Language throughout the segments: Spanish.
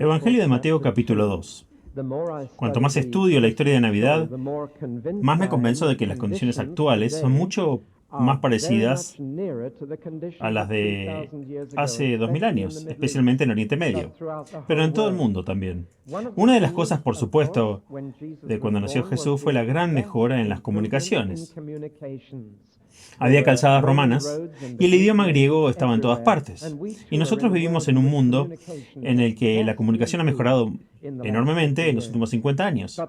Evangelio de Mateo capítulo 2. Cuanto más estudio la historia de Navidad, más me convenzo de que las condiciones actuales son mucho más parecidas a las de hace 2000 años, especialmente en Oriente Medio, pero en todo el mundo también. Una de las cosas, por supuesto, de cuando nació Jesús fue la gran mejora en las comunicaciones. Había calzadas romanas y el idioma griego estaba en todas partes. Y nosotros vivimos en un mundo en el que la comunicación ha mejorado enormemente en los últimos 50 años.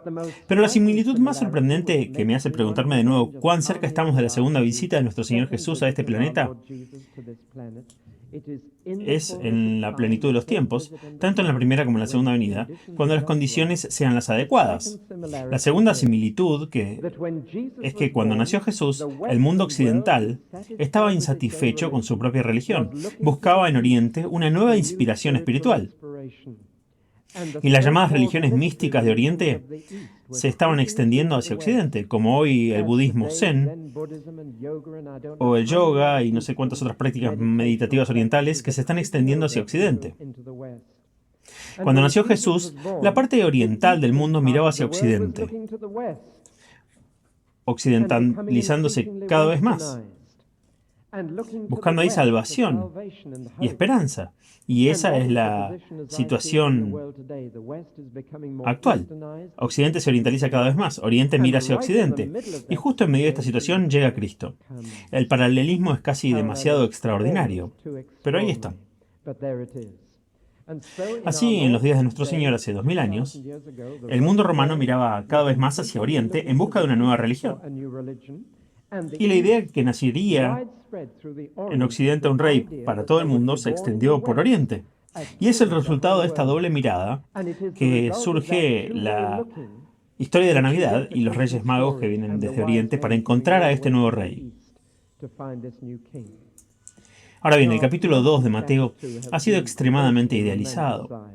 Pero la similitud más sorprendente que me hace preguntarme de nuevo cuán cerca estamos de la segunda visita de nuestro Señor Jesús a este planeta es en la plenitud de los tiempos, tanto en la primera como en la segunda venida, cuando las condiciones sean las adecuadas. La segunda similitud es que cuando nació Jesús, el mundo occidental estaba insatisfecho con su propia religión. Buscaba en Oriente una nueva inspiración espiritual. Y las llamadas religiones místicas de Oriente se estaban extendiendo hacia Occidente, como hoy el budismo zen, o el yoga y no sé cuántas otras prácticas meditativas orientales que se están extendiendo hacia Occidente. Cuando nació Jesús, la parte oriental del mundo miraba hacia Occidente, occidentalizándose cada vez más, buscando ahí salvación y esperanza. Y esa es la situación actual. Occidente se orientaliza cada vez más, Oriente mira hacia Occidente. Y justo en medio de esta situación llega Cristo. El paralelismo es casi demasiado extraordinario, pero ahí está. Así, en los días de nuestro Señor hace 2000 años, el mundo romano miraba cada vez más hacia Oriente en busca de una nueva religión. Y la idea que nacería en Occidente un rey para todo el mundo se extendió por Oriente. Y es el resultado de esta doble mirada que surge la historia de la Navidad y los Reyes Magos que vienen desde Oriente para encontrar a este nuevo rey. Ahora bien, el capítulo 2 de Mateo ha sido extremadamente idealizado.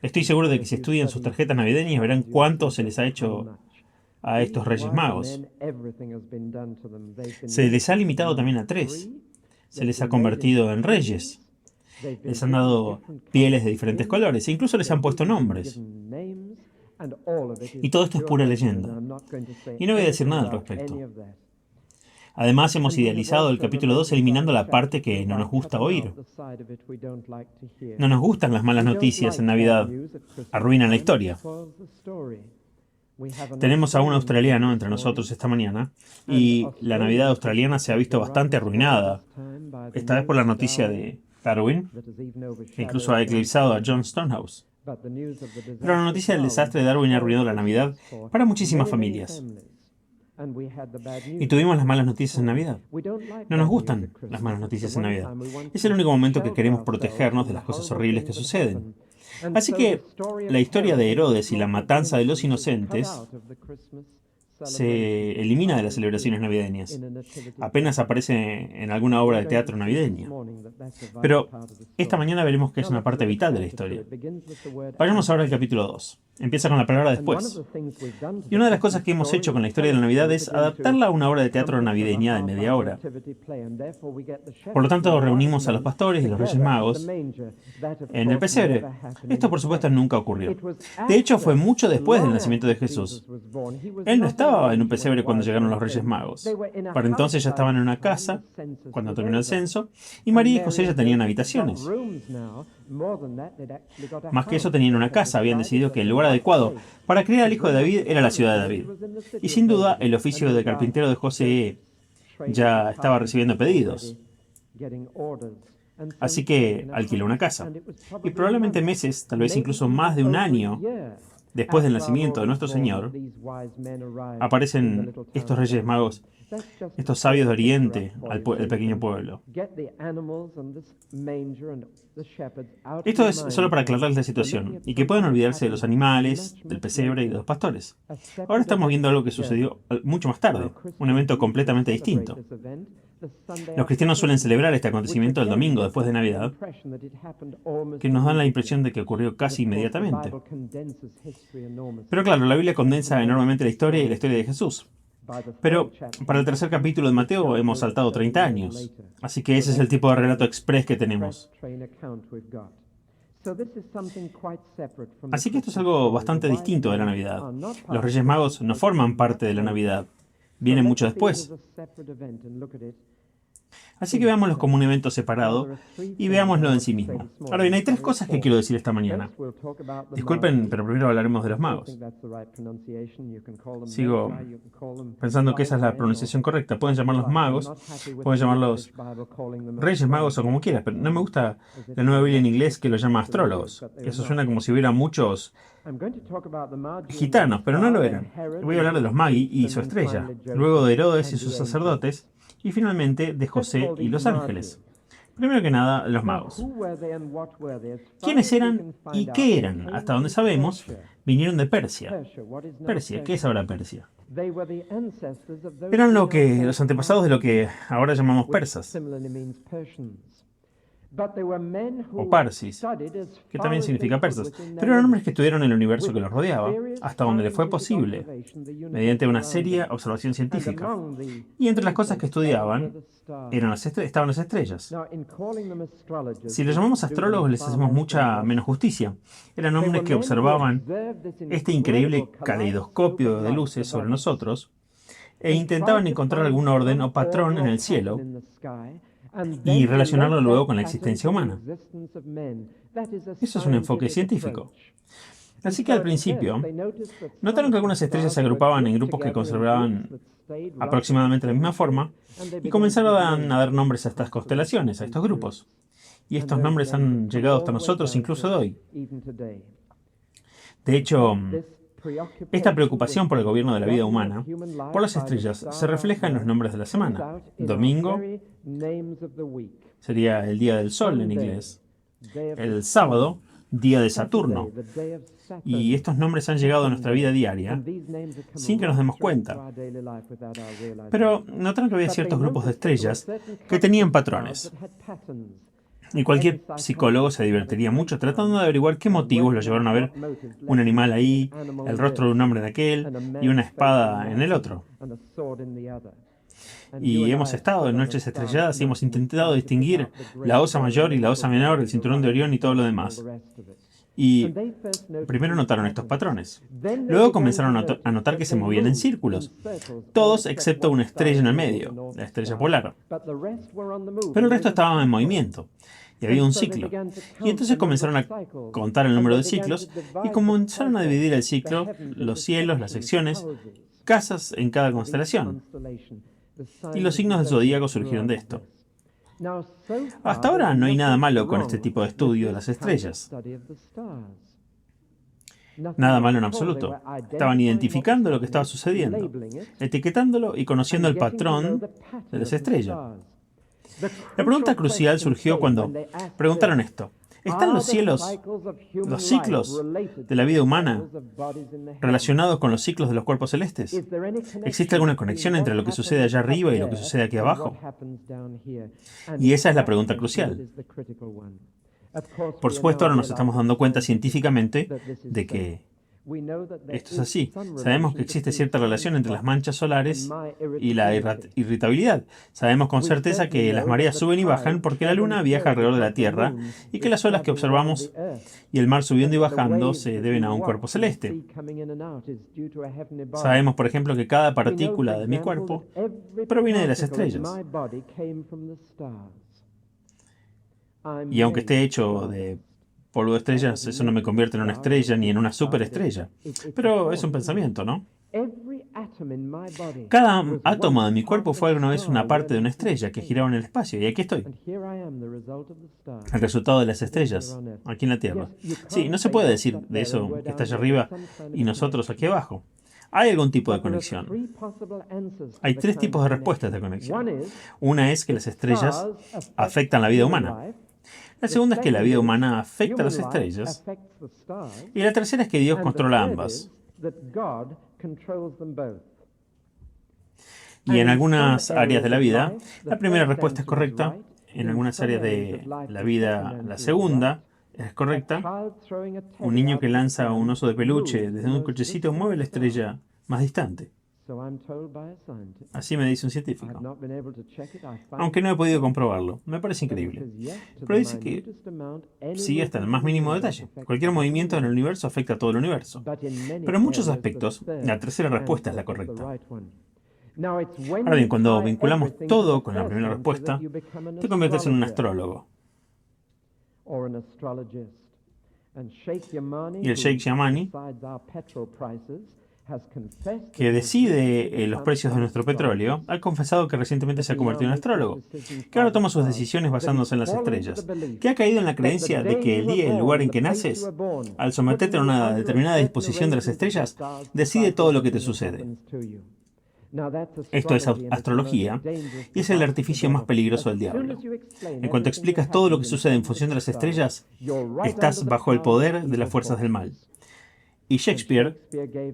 Estoy seguro de que si estudian sus tarjetas navideñas verán cuánto se les ha hecho a estos Reyes Magos. Se les ha limitado también a 3. Se les ha convertido en reyes. Les han dado pieles de diferentes colores e incluso les han puesto nombres. Y todo esto es pura leyenda. Y no voy a decir nada al respecto. Además, hemos idealizado el capítulo 2 eliminando la parte que no nos gusta oír. No nos gustan las malas noticias en Navidad. Arruinan la historia. Tenemos a un australiano entre nosotros esta mañana y la Navidad australiana se ha visto bastante arruinada, esta vez por la noticia de Darwin, que incluso ha eclipsado a John Stonehouse. Pero la noticia del desastre de Darwin ha arruinado la Navidad para muchísimas familias. Y tuvimos las malas noticias en Navidad. No nos gustan las malas noticias en Navidad. Es el único momento que queremos protegernos de las cosas horribles que suceden. Así que la historia de Herodes y la matanza de los inocentes se elimina de las celebraciones navideñas. Apenas aparece en alguna obra de teatro navideña. Pero esta mañana veremos que es una parte vital de la historia. Vayamos ahora al capítulo 2. Empieza con la palabra después. Y una de las cosas que hemos hecho con la historia de la Navidad es adaptarla a una obra de teatro navideña de media hora. Por lo tanto, reunimos a los pastores y los Reyes Magos en el pesebre. Esto, por supuesto, nunca ocurrió. De hecho, fue mucho después del nacimiento de Jesús. Él no estaba en un pesebre cuando llegaron los Reyes Magos. Para entonces ya estaban en una casa, cuando terminó el censo, y María y José ya tenían habitaciones. Más que eso, tenían una casa. Habían decidido que el lugar adecuado para criar al hijo de David era la ciudad de David. Y sin duda, el oficio de carpintero de José ya estaba recibiendo pedidos. Así que alquiló una casa. Y probablemente meses, tal vez incluso más de un año, después del nacimiento de nuestro Señor, aparecen estos Reyes Magos, estos sabios de Oriente, al pequeño pueblo. Esto es solo para aclararles la situación, y que puedan olvidarse de los animales, del pesebre y de los pastores. Ahora estamos viendo algo que sucedió mucho más tarde, un evento completamente distinto. Los cristianos suelen celebrar este acontecimiento el domingo después de Navidad, que nos dan la impresión de que ocurrió casi inmediatamente. Pero claro, la Biblia condensa enormemente la historia y la historia de Jesús. Pero para el tercer capítulo de Mateo hemos saltado 30 años, así que ese es el tipo de relato express que tenemos. Así que esto es algo bastante distinto de la Navidad. Los Reyes Magos no forman parte de la Navidad, vienen mucho después. Así que veámoslos como un evento separado y veámoslo en sí mismo. Ahora bien, hay tres cosas que quiero decir esta mañana. Disculpen, pero primero hablaremos de los magos. Sigo pensando que esa es la pronunciación correcta. Pueden llamarlos magos, pueden llamarlos Reyes Magos o como quieras, pero no me gusta la nueva Biblia en inglés que lo llama astrólogos. Eso suena como si hubiera muchos gitanos, pero no lo eran. Voy a hablar de los magi y su estrella, luego de Herodes y sus sacerdotes, y finalmente de José y los ángeles. Primero que nada, los magos. ¿Quiénes eran y qué eran? Hasta donde sabemos, vinieron de Persia. Persia, ¿qué es ahora Persia? Eran los antepasados de lo que ahora llamamos persas, o parsis, que también significa persas, pero eran hombres que estudiaron el universo que los rodeaba, hasta donde les fue posible, mediante una seria observación científica. Y entre las cosas que estudiaban estaban las estrellas. Si los llamamos astrólogos les hacemos mucha menos justicia. Eran hombres que observaban este increíble caleidoscopio de luces sobre nosotros e intentaban encontrar algún orden o patrón en el cielo y relacionarlo luego con la existencia humana. Eso es un enfoque científico. Así que al principio, notaron que algunas estrellas se agrupaban en grupos que conservaban aproximadamente la misma forma y comenzaron a dar nombres a estas constelaciones, a estos grupos. Y estos nombres han llegado hasta nosotros incluso de hoy. De hecho, esta preocupación por el gobierno de la vida humana, por las estrellas, se refleja en los nombres de la semana. Domingo sería el día del sol en inglés. El sábado, día de Saturno. Y estos nombres han llegado a nuestra vida diaria sin que nos demos cuenta. Pero notaron que había ciertos grupos de estrellas que tenían patrones. Y cualquier psicólogo se divertiría mucho tratando de averiguar qué motivos lo llevaron a ver un animal ahí, el rostro de un hombre en aquel y una espada en el otro. Y hemos estado en noches estrelladas y hemos intentado distinguir la Osa Mayor y la Osa Menor, el cinturón de Orión y todo lo demás. Y primero notaron estos patrones. Luego comenzaron a notar que se movían en círculos, todos excepto una estrella en el medio, la estrella polar. Pero el resto estaba en movimiento. Y había un ciclo. Y entonces comenzaron a contar el número de ciclos y comenzaron a dividir el ciclo, los cielos, las secciones, casas en cada constelación. Y los signos del zodíaco surgieron de esto. Hasta ahora no hay nada malo con este tipo de estudio de las estrellas. Nada malo en absoluto. Estaban identificando lo que estaba sucediendo, etiquetándolo y conociendo el patrón de las estrellas. La pregunta crucial surgió cuando preguntaron esto. ¿Están los cielos, los ciclos de la vida humana relacionados con los ciclos de los cuerpos celestes? ¿Existe alguna conexión entre lo que sucede allá arriba y lo que sucede aquí abajo? Y esa es la pregunta crucial. Por supuesto, ahora nos estamos dando cuenta científicamente de que esto es así. Sabemos que existe cierta relación entre las manchas solares y la irritabilidad. Sabemos con certeza que las mareas suben y bajan porque la Luna viaja alrededor de la Tierra y que las olas que observamos y el mar subiendo y bajando se deben a un cuerpo celeste. Sabemos, por ejemplo, que cada partícula de mi cuerpo proviene de las estrellas. Y aunque esté hecho de polvo de estrellas, eso no me convierte en una estrella ni en una superestrella. Pero es un pensamiento, ¿no? Cada átomo de mi cuerpo fue alguna vez una parte de una estrella que giraba en el espacio, y aquí estoy. El resultado de las estrellas, aquí en la Tierra. Sí, no se puede decir de eso que está allá arriba y nosotros aquí abajo. Hay algún tipo de conexión. Hay tres tipos de respuestas de conexión. Una es que las estrellas afectan la vida humana. La segunda es que la vida humana afecta a las estrellas. Y la tercera es que Dios controla ambas. Y en algunas áreas de la vida, la primera respuesta es correcta. En algunas áreas de la vida, la segunda es correcta. Un niño que lanza un oso de peluche desde un cochecito mueve la estrella más distante. Así me dice un científico. Aunque no he podido comprobarlo. Me parece increíble. Pero dice que sí, hasta el más mínimo detalle. Cualquier movimiento en el universo afecta a todo el universo. Pero en muchos aspectos, la tercera respuesta es la correcta. Ahora bien, cuando vinculamos todo con la primera respuesta, te conviertes en un astrólogo. Y el Sheikh Yamani, que decide los precios de nuestro petróleo, ha confesado que recientemente se ha convertido en astrólogo, que ahora toma sus decisiones basándose en las estrellas, que ha caído en la creencia de que el día y el lugar en que naces, al someterte a una determinada disposición de las estrellas, decide todo lo que te sucede. Esto es astrología y es el artificio más peligroso del diablo. En cuanto explicas todo lo que sucede en función de las estrellas, estás bajo el poder de las fuerzas del mal. Y Shakespeare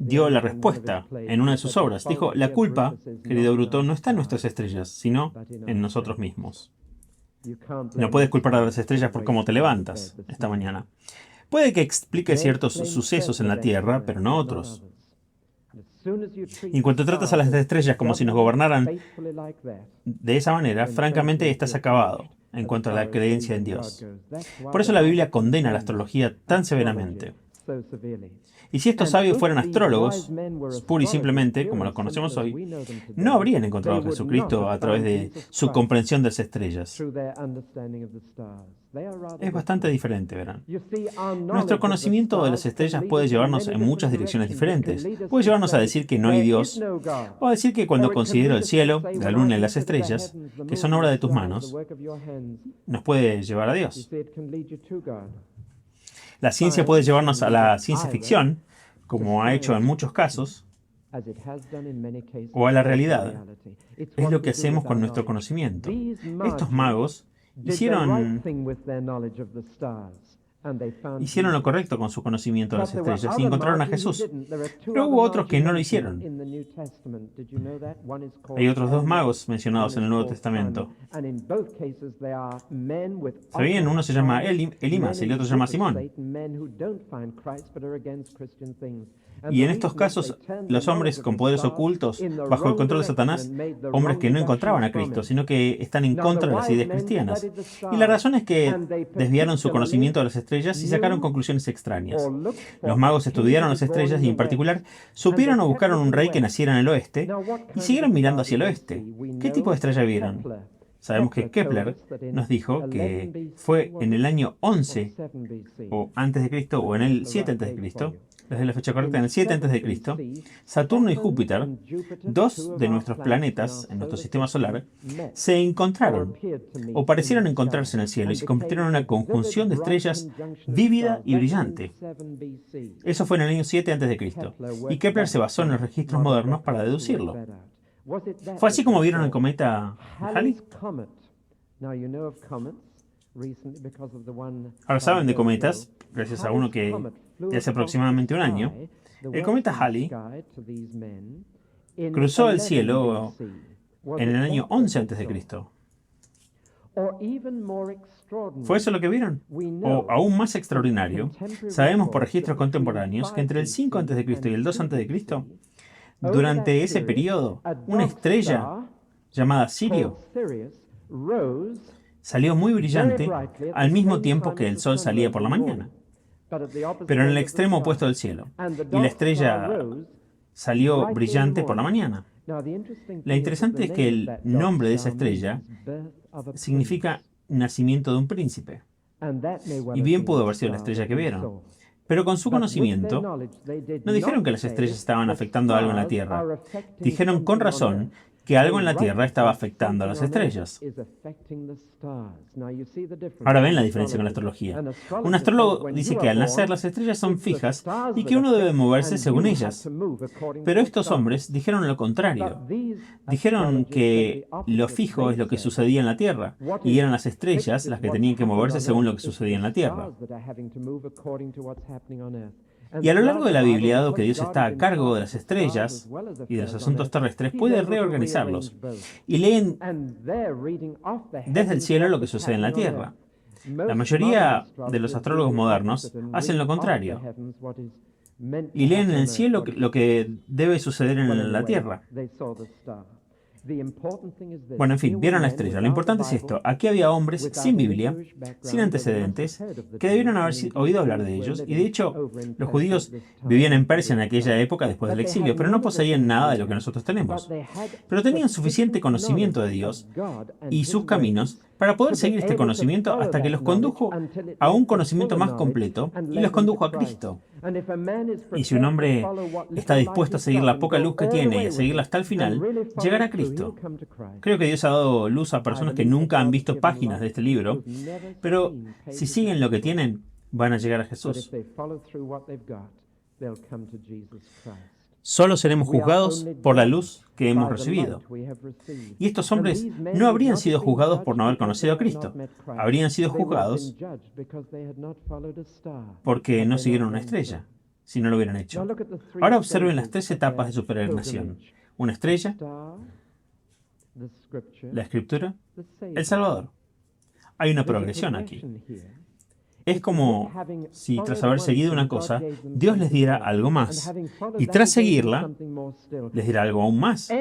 dio la respuesta en una de sus obras. Dijo, la culpa, querido Bruto, no está en nuestras estrellas, sino en nosotros mismos. No puedes culpar a las estrellas por cómo te levantas esta mañana. Puede que explique ciertos sucesos en la Tierra, pero no otros. Y en cuanto tratas a las estrellas como si nos gobernaran de esa manera, francamente estás acabado en cuanto a la creencia en Dios. Por eso la Biblia condena la astrología tan severamente. Y si estos sabios fueran astrólogos, pura y simplemente, como los conocemos hoy, no habrían encontrado a Jesucristo a través de su comprensión de las estrellas. Es bastante diferente, verán. Nuestro conocimiento de las estrellas puede llevarnos en muchas direcciones diferentes. Puede llevarnos a decir que no hay Dios, o a decir que cuando considero el cielo, la luna y las estrellas, que son obra de tus manos, nos puede llevar a Dios. La ciencia puede llevarnos a la ciencia ficción, como ha hecho en muchos casos, o a la realidad. Es lo que hacemos con nuestro conocimiento. Estos magos hicieron lo correcto con su conocimiento de las estrellas y encontraron a Jesús. Pero hubo otros que no lo hicieron. Hay otros dos magos mencionados en el Nuevo Testamento. ¿Sabían? Uno se llama Elimas y el otro se llama Simón. Y en estos casos, los hombres con poderes ocultos, bajo el control de Satanás, hombres que no encontraban a Cristo, sino que están en contra de las ideas cristianas. Y la razón es que desviaron su conocimiento de las estrellas y sacaron conclusiones extrañas. Los magos estudiaron las estrellas y en particular supieron o buscaron un rey que naciera en el oeste y siguieron mirando hacia el oeste. ¿Qué tipo de estrella vieron? Sabemos que Kepler nos dijo que fue en el año 11 o antes de Cristo o en el 7 antes de Cristo. Desde la fecha correcta, en el 7 a.C., Saturno y Júpiter, dos de nuestros planetas en nuestro sistema solar, se encontraron, o parecieron encontrarse en el cielo, y se convirtieron en una conjunción de estrellas vívida y brillante. Eso fue en el año 7 a.C., y Kepler se basó en los registros modernos para deducirlo. ¿Fue así como vieron el cometa Halley? Ahora saben de cometas, gracias a uno que de hace aproximadamente un año. El cometa Halley cruzó el cielo en el año 11 a.C. ¿Fue eso lo que vieron? O aún más extraordinario, sabemos por registros contemporáneos que entre el 5 a.C. y el 2 a.C., durante ese periodo, una estrella llamada Sirio salió muy brillante al mismo tiempo que el sol salía por la mañana, pero en el extremo opuesto del cielo. Y la estrella salió brillante por la mañana. Lo interesante es que el nombre de esa estrella significa nacimiento de un príncipe. Y bien pudo haber sido la estrella que vieron. Pero con su conocimiento, no dijeron que las estrellas estaban afectando algo en la Tierra. Dijeron con razón que algo en la Tierra estaba afectando a las estrellas. Ahora ven la diferencia con la astrología. Un astrólogo dice que al nacer las estrellas son fijas y que uno debe moverse según ellas. Pero estos hombres dijeron lo contrario. Dijeron que lo fijo es lo que sucedía en la Tierra y eran las estrellas las que tenían que moverse según lo que sucedía en la Tierra. Y a lo largo de la Biblia, dado que Dios está a cargo de las estrellas y de los asuntos terrestres, puede reorganizarlos. Y leen desde el cielo lo que sucede en la tierra. La mayoría de los astrólogos modernos hacen lo contrario. y leen en el cielo lo que debe suceder en la tierra. Bueno, en fin, vieron la estrella. Lo importante es esto. Aquí había hombres sin Biblia, sin antecedentes, que debieron haber oído hablar de ellos. Y de hecho, los judíos vivían en Persia en aquella época después del exilio, pero no poseían nada de lo que nosotros tenemos. Pero tenían suficiente conocimiento de Dios y sus caminos para poder seguir este conocimiento hasta que los condujo a un conocimiento más completo y los condujo a Cristo. Y si un hombre está dispuesto a seguir la poca luz que tiene y a seguirla hasta el final, llegará a Cristo. Creo que Dios ha dado luz a personas que nunca han visto páginas de este libro, pero si siguen lo que tienen, van a llegar a Jesús. Solo seremos juzgados por la luz que hemos recibido. Y estos hombres no habrían sido juzgados por no haber conocido a Cristo. Habrían sido juzgados porque no siguieron una estrella, si no lo hubieran hecho. Ahora observen las 3 etapas de su peregrinación. Una estrella, la Escritura, el Salvador. Hay una progresión aquí. Es como si tras haber seguido una cosa, Dios les diera algo más. Y tras seguirla, les dirá algo aún más.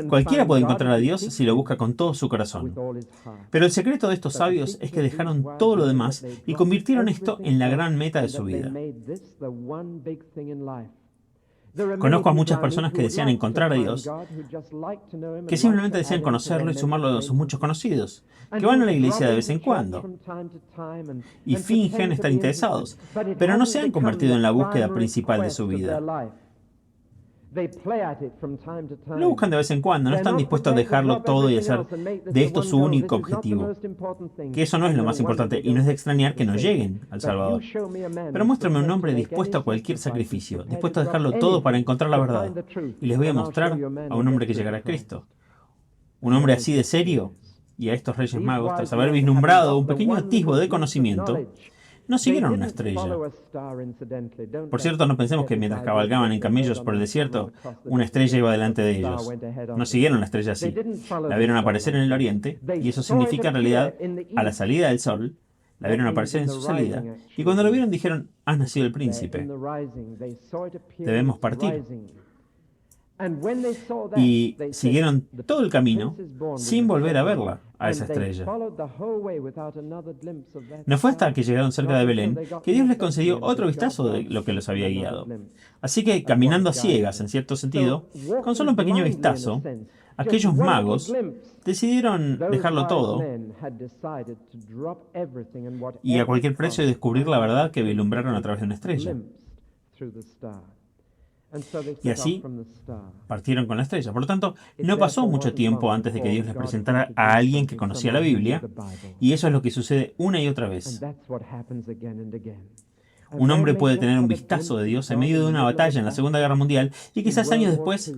Cualquiera puede encontrar a Dios si lo busca con todo su corazón. Pero el secreto de estos sabios es que dejaron todo lo demás y convirtieron esto en la gran meta de su vida. Conozco a muchas personas que desean encontrar a Dios, que simplemente desean conocerlo y sumarlo a sus muchos conocidos, que van a la iglesia de vez en cuando y fingen estar interesados, pero no se han convertido en la búsqueda principal de su vida. Lo buscan de vez en cuando, no están dispuestos a dejarlo todo y hacer de esto su único objetivo. Que eso no es lo más importante y no es de extrañar que no lleguen al Salvador. Pero muéstrame un hombre dispuesto a cualquier sacrificio, dispuesto a dejarlo todo para encontrar la verdad. Y les voy a mostrar a un hombre que llegará a Cristo. Un hombre así de serio. Y a estos reyes magos, tras haber vislumbrado un pequeño atisbo de conocimiento, no siguieron una estrella. Por cierto, no pensemos que mientras cabalgaban en camellos por el desierto, una estrella iba delante de ellos. No siguieron la estrella así. La vieron aparecer en el oriente, y eso significa en realidad, a la salida del sol, la vieron aparecer en su salida, y cuando lo vieron dijeron, ha nacido el príncipe. Debemos partir. Y siguieron todo el camino sin volver a verla, a esa estrella. No fue hasta que llegaron cerca de Belén que Dios les concedió otro vistazo de lo que los había guiado. Así que, caminando a ciegas, en cierto sentido, con solo un pequeño vistazo, aquellos magos decidieron dejarlo todo y a cualquier precio descubrir la verdad que vislumbraron a través de una estrella. Y así partieron con la estrella. Por lo tanto, no pasó mucho tiempo antes de que Dios les presentara a alguien que conocía la Biblia, y eso es lo que sucede una y otra vez. Un hombre puede tener un vistazo de Dios en medio de una batalla en la Segunda Guerra Mundial, y quizás años después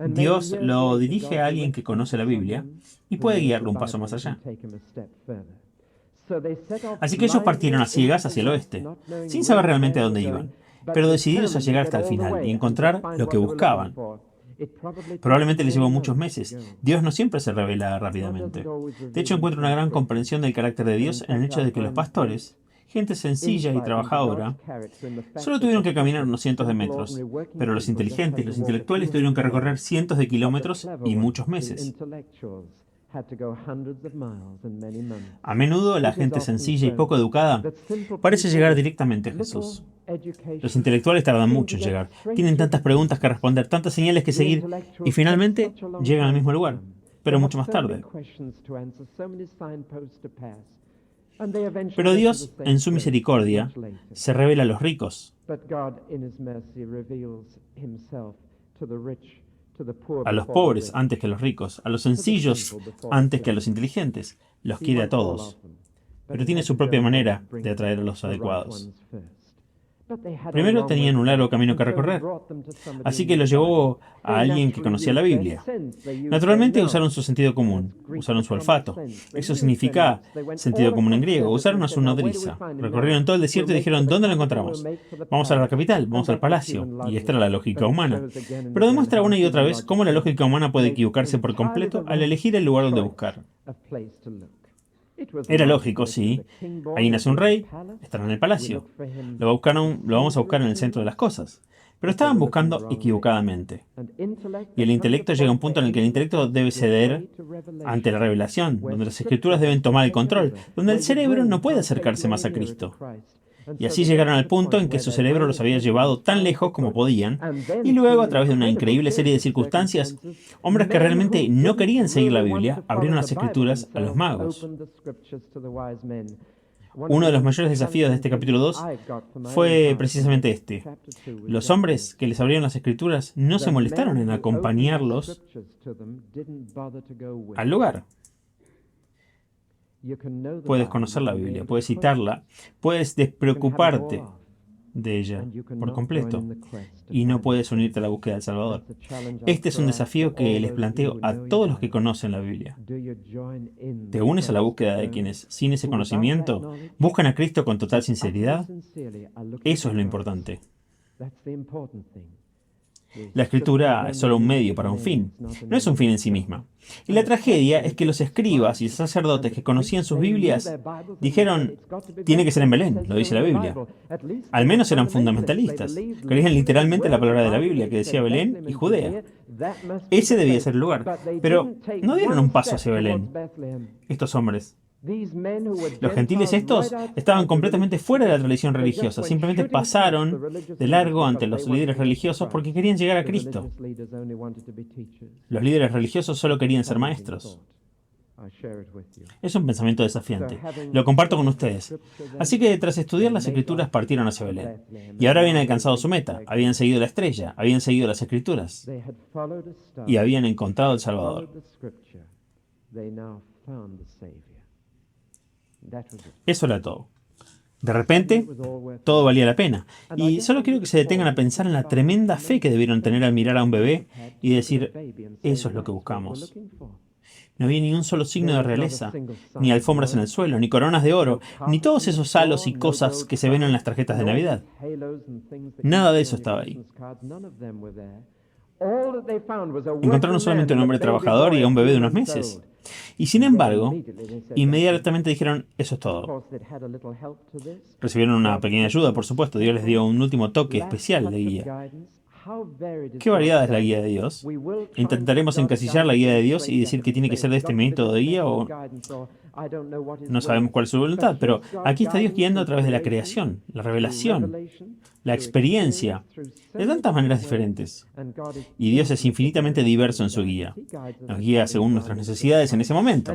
Dios lo dirige a alguien que conoce la Biblia y puede guiarlo un paso más allá. Así que ellos partieron a ciegas hacia el oeste, sin saber realmente a dónde iban, pero decididos a llegar hasta el final y encontrar lo que buscaban. Probablemente les llevó muchos meses. Dios no siempre se revela rápidamente. De hecho, encuentro una gran comprensión del carácter de Dios en el hecho de que los pastores, gente sencilla y trabajadora, solo tuvieron que caminar unos cientos de metros, pero los inteligentes, los intelectuales tuvieron que recorrer cientos de kilómetros y muchos meses. A menudo la gente sencilla y poco educada parece llegar directamente a Jesús. Los intelectuales tardan mucho en llegar, tienen tantas preguntas que responder, tantas señales que seguir y finalmente llegan al mismo lugar, pero mucho más tarde. Pero Dios, en su misericordia, se revela a los ricos, a los pobres antes que a los ricos, a los sencillos antes que a los inteligentes. Los quiere a todos, pero tiene su propia manera de atraer a los adecuados. Primero tenían un largo camino que recorrer, así que los llevó a alguien que conocía la Biblia. Naturalmente usaron su sentido común, usaron su olfato. Eso significa sentido común en griego. Usaron a su nodriza. Recorrieron todo el desierto y dijeron, ¿dónde lo encontramos? Vamos a la capital, vamos al palacio. Y esta era la lógica humana. Pero demuestra una y otra vez cómo la lógica humana puede equivocarse por completo al elegir el lugar donde buscar. Era lógico, sí. Ahí nace un rey, estará en el palacio. Lo vamos a buscar en el centro de las cosas. Pero estaban buscando equivocadamente. Y el intelecto llega a un punto en el que el intelecto debe ceder ante la revelación, donde las escrituras deben tomar el control, donde el cerebro no puede acercarse más a Cristo. Y así llegaron al punto en que su cerebro los había llevado tan lejos como podían, y luego, a través de una increíble serie de circunstancias, hombres que realmente no querían seguir la Biblia abrieron las escrituras a los magos. Uno de los mayores desafíos de este capítulo 2 fue precisamente este. Los hombres que les abrieron las escrituras no se molestaron en acompañarlos al lugar. Puedes conocer la Biblia, puedes citarla, puedes despreocuparte de ella por completo y no puedes unirte a la búsqueda del Salvador. Este es un desafío que les planteo a todos los que conocen la Biblia. ¿Te unes a la búsqueda de quienes, sin ese conocimiento, buscan a Cristo con total sinceridad? Eso es lo importante. La escritura es solo un medio para un fin, no es un fin en sí misma. Y la tragedia es que los escribas y sacerdotes que conocían sus Biblias dijeron, tiene que ser en Belén, lo dice la Biblia. Al menos eran fundamentalistas, creían literalmente la palabra de la Biblia que decía Belén y Judea. Ese debía ser el lugar, pero no dieron un paso hacia Belén, estos hombres. Los gentiles estos estaban completamente fuera de la tradición religiosa, simplemente pasaron de largo ante los líderes religiosos porque querían llegar a Cristo. Los líderes religiosos solo querían ser maestros. Es un pensamiento desafiante. Lo comparto con ustedes. Así que tras estudiar las escrituras partieron hacia Belén. Y ahora habían alcanzado su meta. Habían seguido la estrella, habían seguido las escrituras. Y habían encontrado al Salvador. Eso era todo. De repente, todo valía la pena. Y solo quiero que se detengan a pensar en la tremenda fe que debieron tener al mirar a un bebé y decir, eso es lo que buscamos. No había ni un solo signo de realeza, ni alfombras en el suelo, ni coronas de oro, ni todos esos halos y cosas que se ven en las tarjetas de Navidad. Nada de eso estaba ahí. Encontraron solamente un hombre trabajador y a un bebé de unos meses. Y sin embargo, inmediatamente dijeron, eso es todo. Recibieron una pequeña ayuda, por supuesto. Dios les dio un último toque especial de guía. ¿Qué variada es la guía de Dios? Intentaremos encasillar la guía de Dios y decir que tiene que ser de este método de guía o no sabemos cuál es su voluntad, pero aquí está Dios guiando a través de la creación, la revelación, la experiencia, de tantas maneras diferentes. Y Dios es infinitamente diverso en su guía. Nos guía según nuestras necesidades en ese momento.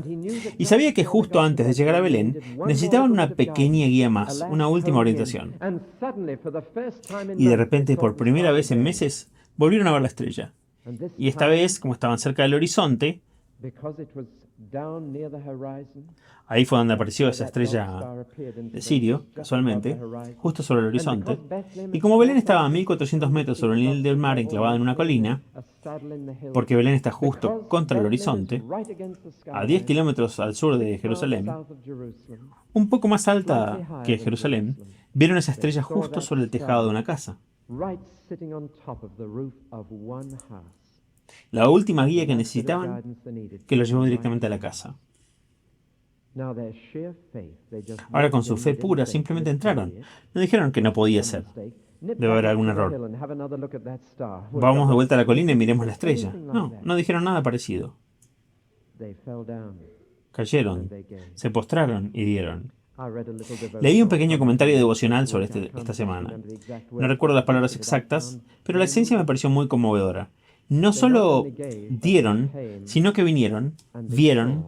Y sabía que justo antes de llegar a Belén, necesitaban una pequeña guía más, una última orientación. Y de repente, por primera vez en meses, volvieron a ver la estrella. Y esta vez, como estaban cerca del horizonte, ahí fue donde apareció esa estrella de Sirio, casualmente, justo sobre el horizonte. Y como Belén estaba a 1400 metros sobre el nivel del mar, enclavada en una colina, porque Belén está justo contra el horizonte, a 10 kilómetros al sur de Jerusalén, un poco más alta que Jerusalén, vieron esa estrella justo sobre el tejado de una casa. La última guía que necesitaban, que los llevó directamente a la casa. Ahora, con su fe pura, simplemente entraron. No dijeron que no podía ser. Debe haber algún error. Vamos de vuelta a la colina y miremos la estrella. No, no dijeron nada parecido. Cayeron, se postraron y dieron. Leí un pequeño comentario devocional sobre esta semana. No recuerdo las palabras exactas, pero la esencia me pareció muy conmovedora. No solo dieron, sino que vinieron, vieron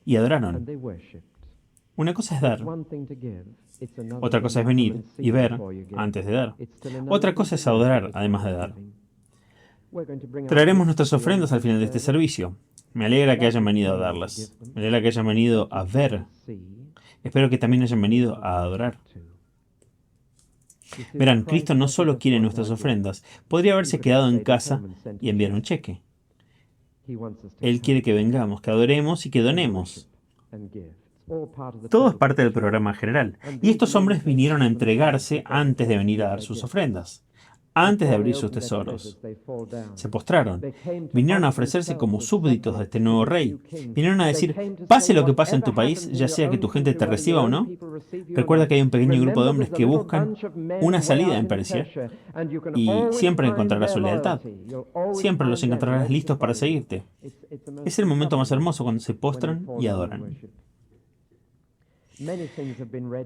y adoraron. Una cosa es dar. Otra cosa es venir y ver antes de dar. Otra cosa es adorar además de dar. Traeremos nuestras ofrendas al final de este servicio. Me alegra que hayan venido a darlas. Me alegra que hayan venido a ver. Espero que también hayan venido a adorar. Verán, Cristo no solo quiere nuestras ofrendas. Podría haberse quedado en casa y enviar un cheque. Él quiere que vengamos, que adoremos y que donemos. Todo es parte del programa general. Y estos hombres vinieron a entregarse antes de venir a dar sus ofrendas. antes de abrir sus tesoros. Se postraron. Vinieron a ofrecerse como súbditos de este nuevo rey. Vinieron a decir, pase lo que pase en tu país, ya sea que tu gente te reciba o no. Recuerda que hay un pequeño grupo de hombres que buscan una salida en Persia y siempre encontrarás su lealtad. Siempre los encontrarás listos para seguirte. Es el momento más hermoso cuando se postran y adoran.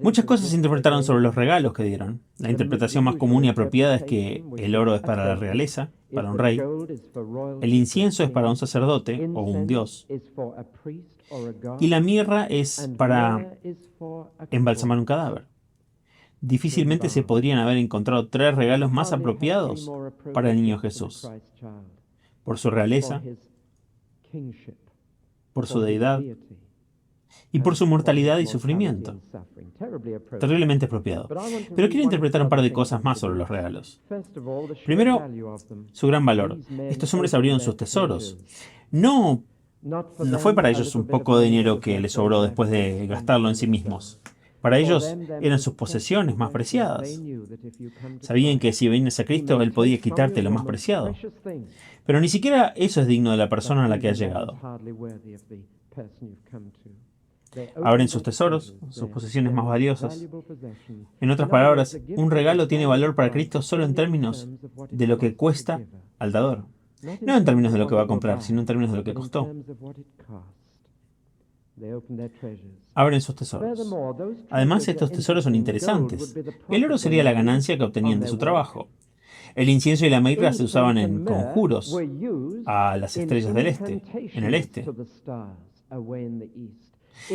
Muchas cosas se interpretaron sobre los regalos que dieron. La interpretación más común y apropiada es que el oro es para la realeza, para un rey. El incienso es para un sacerdote o un dios. Y la mirra es para embalsamar un cadáver. Difícilmente se podrían haber encontrado 3 regalos más apropiados para el niño Jesús. Por su realeza, por su deidad y por su mortalidad y sufrimiento. Terriblemente apropiado. Pero quiero interpretar un par de cosas más sobre los regalos. Primero, su gran valor. Estos hombres abrieron sus tesoros. No fue para ellos un poco de dinero que les sobró después de gastarlo en sí mismos. Para ellos eran sus posesiones más preciadas. Sabían que si vienes a Cristo, Él podía quitarte lo más preciado. Pero ni siquiera eso es digno de la persona a la que has llegado. Abren sus tesoros, sus posesiones más valiosas. En otras palabras, un regalo tiene valor para Cristo solo en términos de lo que cuesta al dador. No en términos de lo que va a comprar, sino en términos de lo que costó. Abren sus tesoros. Además, estos tesoros son interesantes. El oro sería la ganancia que obtenían de su trabajo. El incienso y la mirra se usaban en conjuros a las estrellas del este, en el este.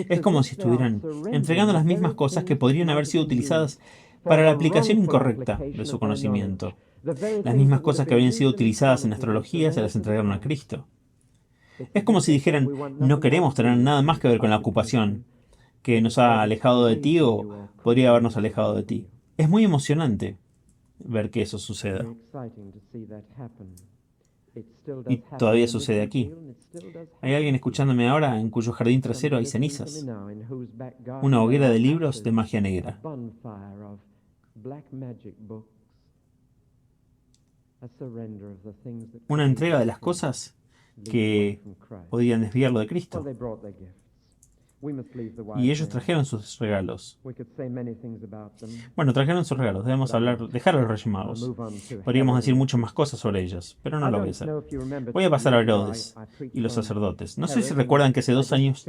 Es como si estuvieran entregando las mismas cosas que podrían haber sido utilizadas para la aplicación incorrecta de su conocimiento. Las mismas cosas que habían sido utilizadas en astrología se las entregaron a Cristo. Es como si dijeran, no queremos tener nada más que ver con la ocupación, que nos ha alejado de ti o podría habernos alejado de ti. Es muy emocionante ver que eso suceda. Y todavía sucede aquí. Hay alguien escuchándome ahora en cuyo jardín trasero hay cenizas. Una hoguera de libros de magia negra. Una entrega de las cosas que podían desviarlo de Cristo. Y ellos trajeron sus regalos. Bueno, trajeron sus regalos. Debemos dejar a los Reyes Magos. Podríamos decir muchas más cosas sobre ellos, pero no lo voy a hacer. Voy a pasar a Herodes y los sacerdotes. No sé si recuerdan que hace 2 años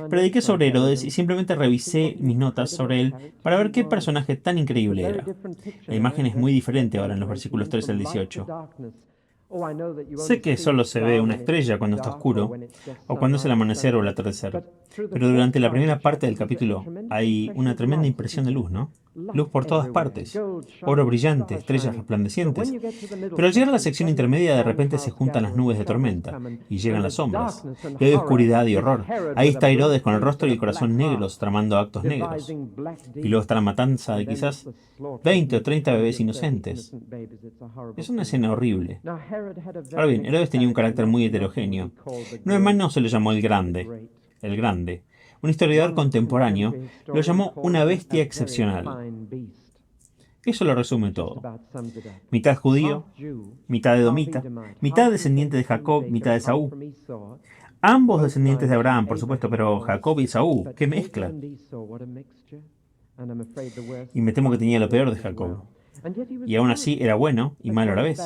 prediqué sobre Herodes y simplemente revisé mis notas sobre él para ver qué personaje tan increíble era. La imagen es muy diferente ahora en los versículos 3 al 18. Sé que solo se ve una estrella cuando está oscuro, o cuando es el amanecer o el atardecer, pero durante la primera parte del capítulo hay una tremenda impresión de luz, ¿no? Luz por todas partes, oro brillante, estrellas resplandecientes. Pero al llegar a la sección intermedia, de repente se juntan las nubes de tormenta, y llegan las sombras, y hay oscuridad y horror. Ahí está Herodes con el rostro y el corazón negros, tramando actos negros. Y luego está la matanza de quizás 20 o 30 bebés inocentes. Es una escena horrible. Ahora bien, Herodes tenía un carácter muy heterogéneo. No en vano se lo llamó el Grande. El Grande. Un historiador contemporáneo lo llamó una bestia excepcional. Eso lo resume todo. Mitad judío, mitad edomita, mitad descendiente de Jacob, mitad de Esaú. Ambos descendientes de Abraham, por supuesto, pero Jacob y Esaú, ¡qué mezcla! Y me temo que tenía lo peor de Jacob. Y aún así era bueno y malo a la vez.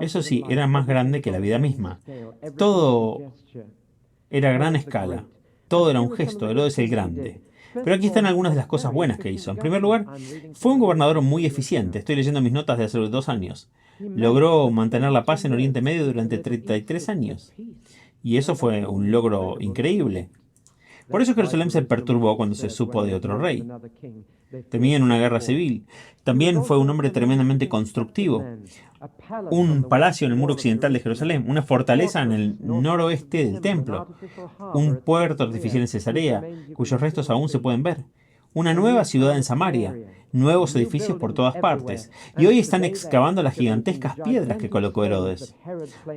Eso sí, era más grande que la vida misma. Todo era a gran escala. Todo era un gesto. Herodes el Grande. Pero aquí están algunas de las cosas buenas que hizo. En primer lugar, fue un gobernador muy eficiente. Estoy leyendo mis notas de hace 2 años. Logró mantener la paz en Oriente Medio durante 33 años. Y eso fue un logro increíble. Por eso Jerusalén se perturbó cuando se supo de otro rey. Temían una guerra civil. También fue un hombre tremendamente constructivo. Un palacio en el muro occidental de Jerusalén, una fortaleza en el noroeste del templo, un puerto artificial en Cesarea, cuyos restos aún se pueden ver, una nueva ciudad en Samaria, nuevos edificios por todas partes, y hoy están excavando las gigantescas piedras que colocó Herodes.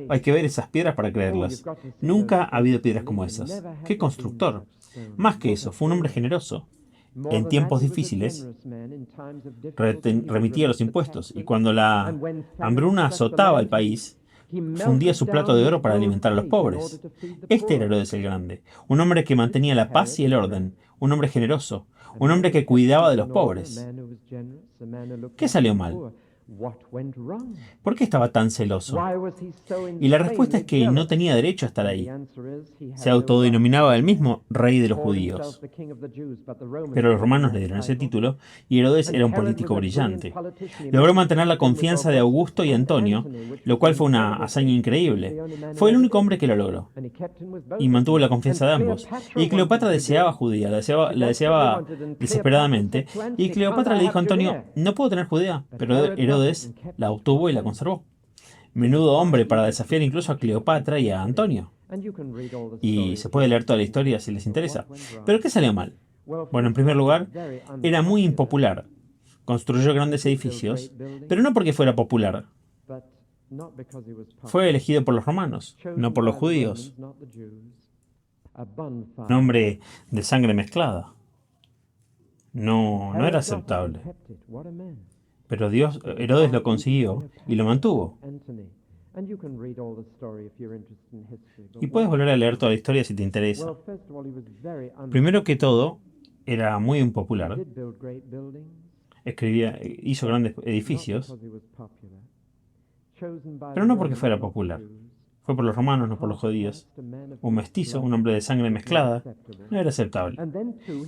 Hay que ver esas piedras para creerlas. Nunca ha habido piedras como esas. ¡Qué constructor! Más que eso, fue un hombre generoso. en tiempos difíciles, remitía los impuestos, y cuando la hambruna azotaba el país, fundía su plato de oro para alimentar a los pobres. Este era Herodes el Grande, un hombre que mantenía la paz y el orden, un hombre generoso, un hombre que cuidaba de los pobres. ¿Qué salió mal? ¿Por qué estaba tan celoso? Y la respuesta es que no tenía derecho a estar ahí. Se autodenominaba él mismo rey de los judíos. Pero los romanos le dieron ese título y Herodes era un político brillante. Logró mantener la confianza de Augusto y Antonio, lo cual fue una hazaña increíble. Fue el único hombre que lo logró. Y mantuvo la confianza de ambos. Y Cleopatra deseaba Judea, la deseaba desesperadamente. Y Cleopatra le dijo a Antonio, no puedo tener Judea, pero Herodes la obtuvo y la conservó. Menudo hombre para desafiar incluso a Cleopatra y a Antonio. Y se puede leer toda la historia si les interesa. ¿Pero qué salió mal? Bueno, en primer lugar, era muy impopular. Construyó grandes edificios, pero no porque fuera popular. Fue elegido por los romanos, no por los judíos. Un hombre de sangre mezclada. No era aceptable. Pero Herodes lo consiguió y lo mantuvo. Y puedes volver a leer toda la historia si te interesa. Primero que todo, era muy impopular. Hizo grandes edificios, pero no porque fuera popular. Fue por los romanos, no por los judíos. Un mestizo, un hombre de sangre mezclada, no era aceptable.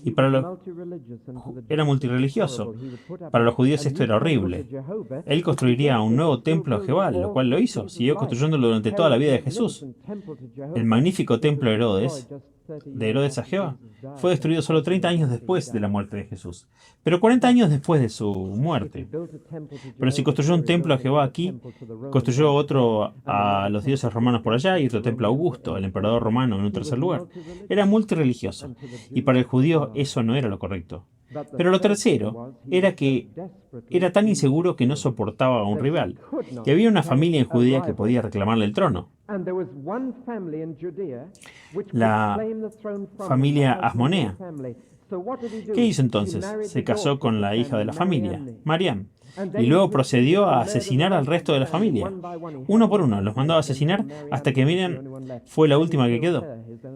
Y era multirreligioso. Para los judíos esto era horrible. Él construiría un nuevo templo a Jehová, lo cual lo hizo. Siguió construyéndolo durante toda la vida de Jesús. El magnífico templo de Herodes a Jehová, fue destruido solo 30 años después de la muerte de Jesús, pero 40 años después de su muerte. Pero si construyó un templo a Jehová aquí, construyó otro a los dioses romanos por allá y otro templo a Augusto, el emperador romano, en un tercer lugar. Era multirreligioso, y para el judío eso no era lo correcto. Pero lo tercero era que era tan inseguro que no soportaba a un rival. Y había una familia en Judea que podía reclamarle el trono. La familia Asmonea. ¿Qué hizo entonces? Se casó con la hija de la familia, Mariam, y luego procedió a asesinar al resto de la familia. Uno por uno, los mandó a asesinar hasta que Mariam fue la última que quedó.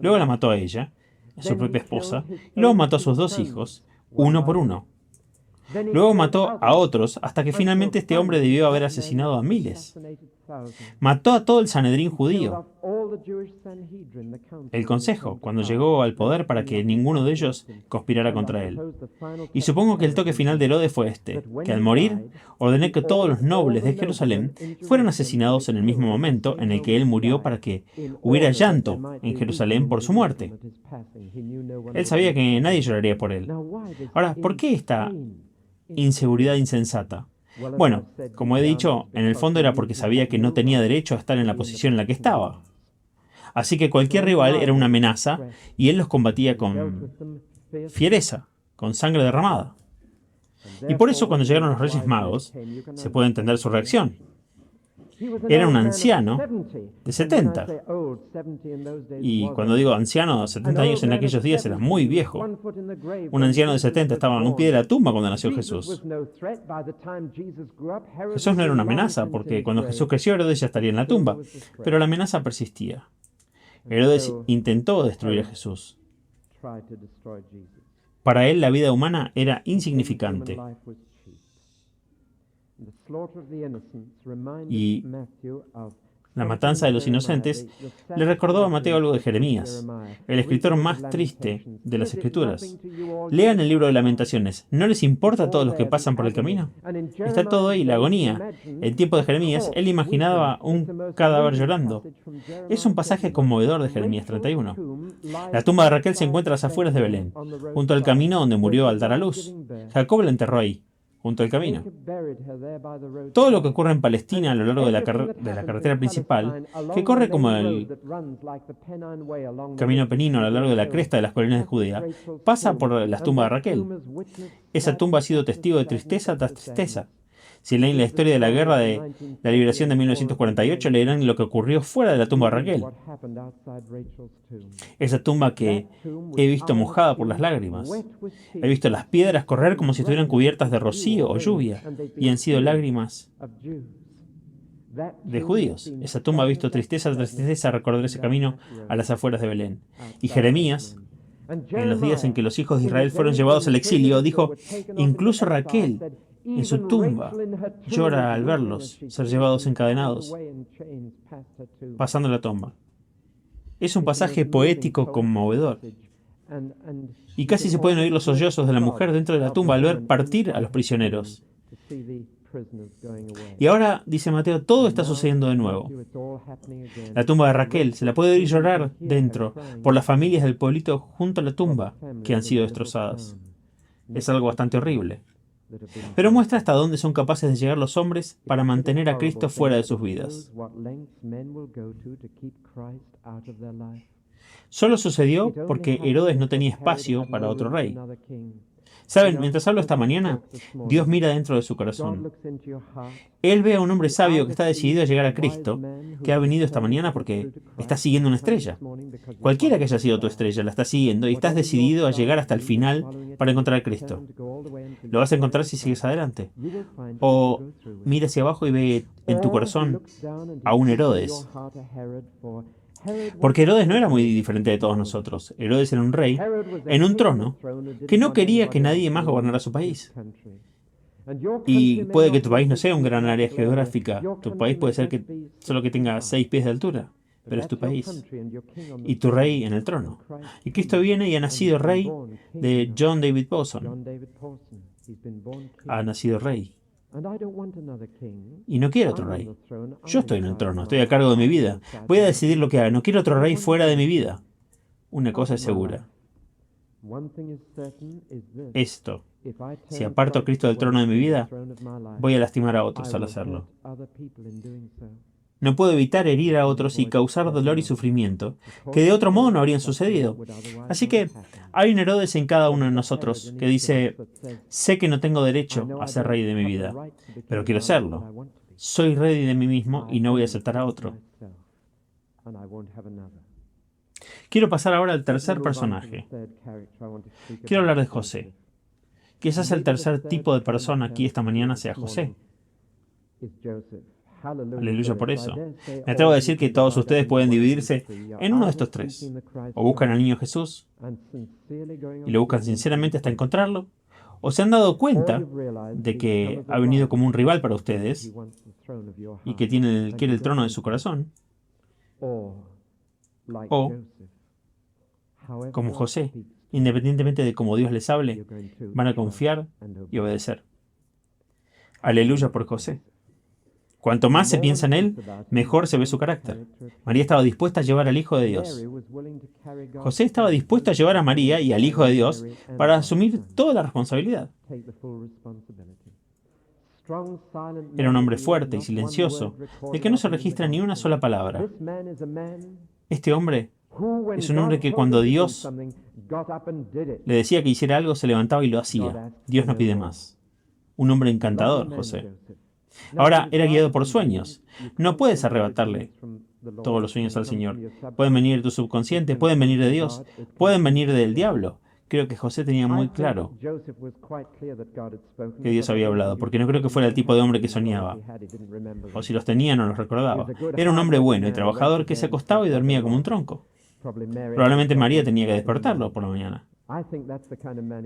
Luego la mató a ella, a su propia esposa, y luego mató a sus dos hijos, uno por uno. Luego mató a otros hasta que finalmente este hombre debió haber asesinado a miles. Mató a todo el Sanedrín judío, el consejo, cuando llegó al poder para que ninguno de ellos conspirara contra él. Y supongo que el toque final de Herodes fue este, que al morir ordenó que todos los nobles de Jerusalén fueran asesinados en el mismo momento en el que él murió para que hubiera llanto en Jerusalén por su muerte. Él sabía que nadie lloraría por él. Ahora, ¿por qué esta inseguridad insensata? Bueno, como he dicho, en el fondo era porque sabía que no tenía derecho a estar en la posición en la que estaba. Así que cualquier rival era una amenaza y él los combatía con fiereza, con sangre derramada. Y por eso cuando llegaron los Reyes Magos, se puede entender su reacción. Era un anciano de 70. Y cuando digo anciano, 70 años en aquellos días era muy viejo. Un anciano de 70 estaba en un pie de la tumba cuando nació Jesús. Jesús no era una amenaza, porque cuando Jesús creció, Herodes ya estaría en la tumba. Pero la amenaza persistía. Herodes intentó destruir a Jesús. Para él la vida humana era insignificante. Y la matanza de los inocentes le recordó a Mateo algo de Jeremías, el escritor más triste de las Escrituras. Lean el libro de Lamentaciones. ¿No les importa a todos los que pasan por el camino? Está todo ahí, la agonía. En tiempo de Jeremías, él imaginaba un cadáver llorando. Es un pasaje conmovedor de Jeremías 31. La tumba de Raquel se encuentra a las afueras de Belén, junto al camino donde murió al dar a luz. Jacob la enterró ahí, junto al camino. Todo lo que ocurre en Palestina a lo largo de la carretera principal, que corre como el camino Penino a lo largo de la cresta de las colinas de Judea, pasa por las tumbas de Raquel. Esa tumba ha sido testigo de tristeza tras tristeza. Si leen la historia de la guerra de la liberación de 1948, leerán lo que ocurrió fuera de la tumba de Raquel. Esa tumba que he visto mojada por las lágrimas. He visto las piedras correr como si estuvieran cubiertas de rocío o lluvia, y han sido lágrimas de judíos. Esa tumba ha visto tristeza tras tristeza recorrer ese camino a las afueras de Belén. Y Jeremías, en los días en que los hijos de Israel fueron llevados al exilio, dijo, incluso Raquel, en su tumba, llora al verlos ser llevados encadenados, pasando la tumba. Es un pasaje poético conmovedor. Y casi se pueden oír los sollozos de la mujer dentro de la tumba al ver partir a los prisioneros. Y ahora, dice Mateo, todo está sucediendo de nuevo. La tumba de Raquel, se la puede oír llorar dentro por las familias del pueblito junto a la tumba que han sido destrozadas. Es algo bastante horrible. Pero muestra hasta dónde son capaces de llegar los hombres para mantener a Cristo fuera de sus vidas. Solo sucedió porque Herodes no tenía espacio para otro rey. ¿Saben? Mientras hablo esta mañana, Dios mira dentro de su corazón. Él ve a un hombre sabio que está decidido a llegar a Cristo, que ha venido esta mañana porque está siguiendo una estrella. Cualquiera que haya sido tu estrella, la estás siguiendo y estás decidido a llegar hasta el final para encontrar a Cristo. Lo vas a encontrar si sigues adelante. O mira hacia abajo y ve en tu corazón a un Herodes. Porque Herodes no era muy diferente de todos nosotros. Herodes era un rey en un trono que no quería que nadie más gobernara su país. Y puede que tu país no sea un gran área geográfica. Tu país puede ser que solo que tenga 6 pies de altura, pero es tu país. Y tu rey en el trono. Y Cristo viene y ha nacido rey de John David Pawson. Ha nacido rey. Y no quiero otro rey. Yo estoy en el trono, estoy a cargo de mi vida. Voy a decidir lo que haga. No quiero otro rey fuera de mi vida. Una cosa es segura. Esto. Si aparto a Cristo del trono de mi vida, voy a lastimar a otros al hacerlo. No puedo evitar herir a otros y causar dolor y sufrimiento, que de otro modo no habrían sucedido. Así que hay un Herodes en cada uno de nosotros que dice, sé que no tengo derecho a ser rey de mi vida, pero quiero serlo. Soy rey de mí mismo y no voy a aceptar a otro. Quiero pasar ahora al tercer personaje. Quiero hablar de José. Quizás el tercer tipo de persona aquí esta mañana sea José. Aleluya por eso. Me atrevo a decir que todos ustedes pueden dividirse en uno de estos tres. O buscan al niño Jesús y lo buscan sinceramente hasta encontrarlo, o se han dado cuenta de que ha venido como un rival para ustedes y que quiere el trono de su corazón. O, como José, independientemente de cómo Dios les hable, van a confiar y obedecer. Aleluya por José. Cuanto más se piensa en él, mejor se ve su carácter. María estaba dispuesta a llevar al Hijo de Dios. José estaba dispuesto a llevar a María y al Hijo de Dios para asumir toda la responsabilidad. Era un hombre fuerte y silencioso, de que no se registra ni una sola palabra. Este hombre es un hombre que cuando Dios le decía que hiciera algo, se levantaba y lo hacía. Dios no pide más. Un hombre encantador, José. Ahora, era guiado por sueños. No puedes arrebatarle todos los sueños al Señor. Pueden venir de tu subconsciente, pueden venir de Dios, pueden venir del diablo. Creo que José tenía muy claro que Dios había hablado, porque no creo que fuera el tipo de hombre que soñaba. O si los tenía, no los recordaba. Era un hombre bueno y trabajador que se acostaba y dormía como un tronco. Probablemente María tenía que despertarlo por la mañana.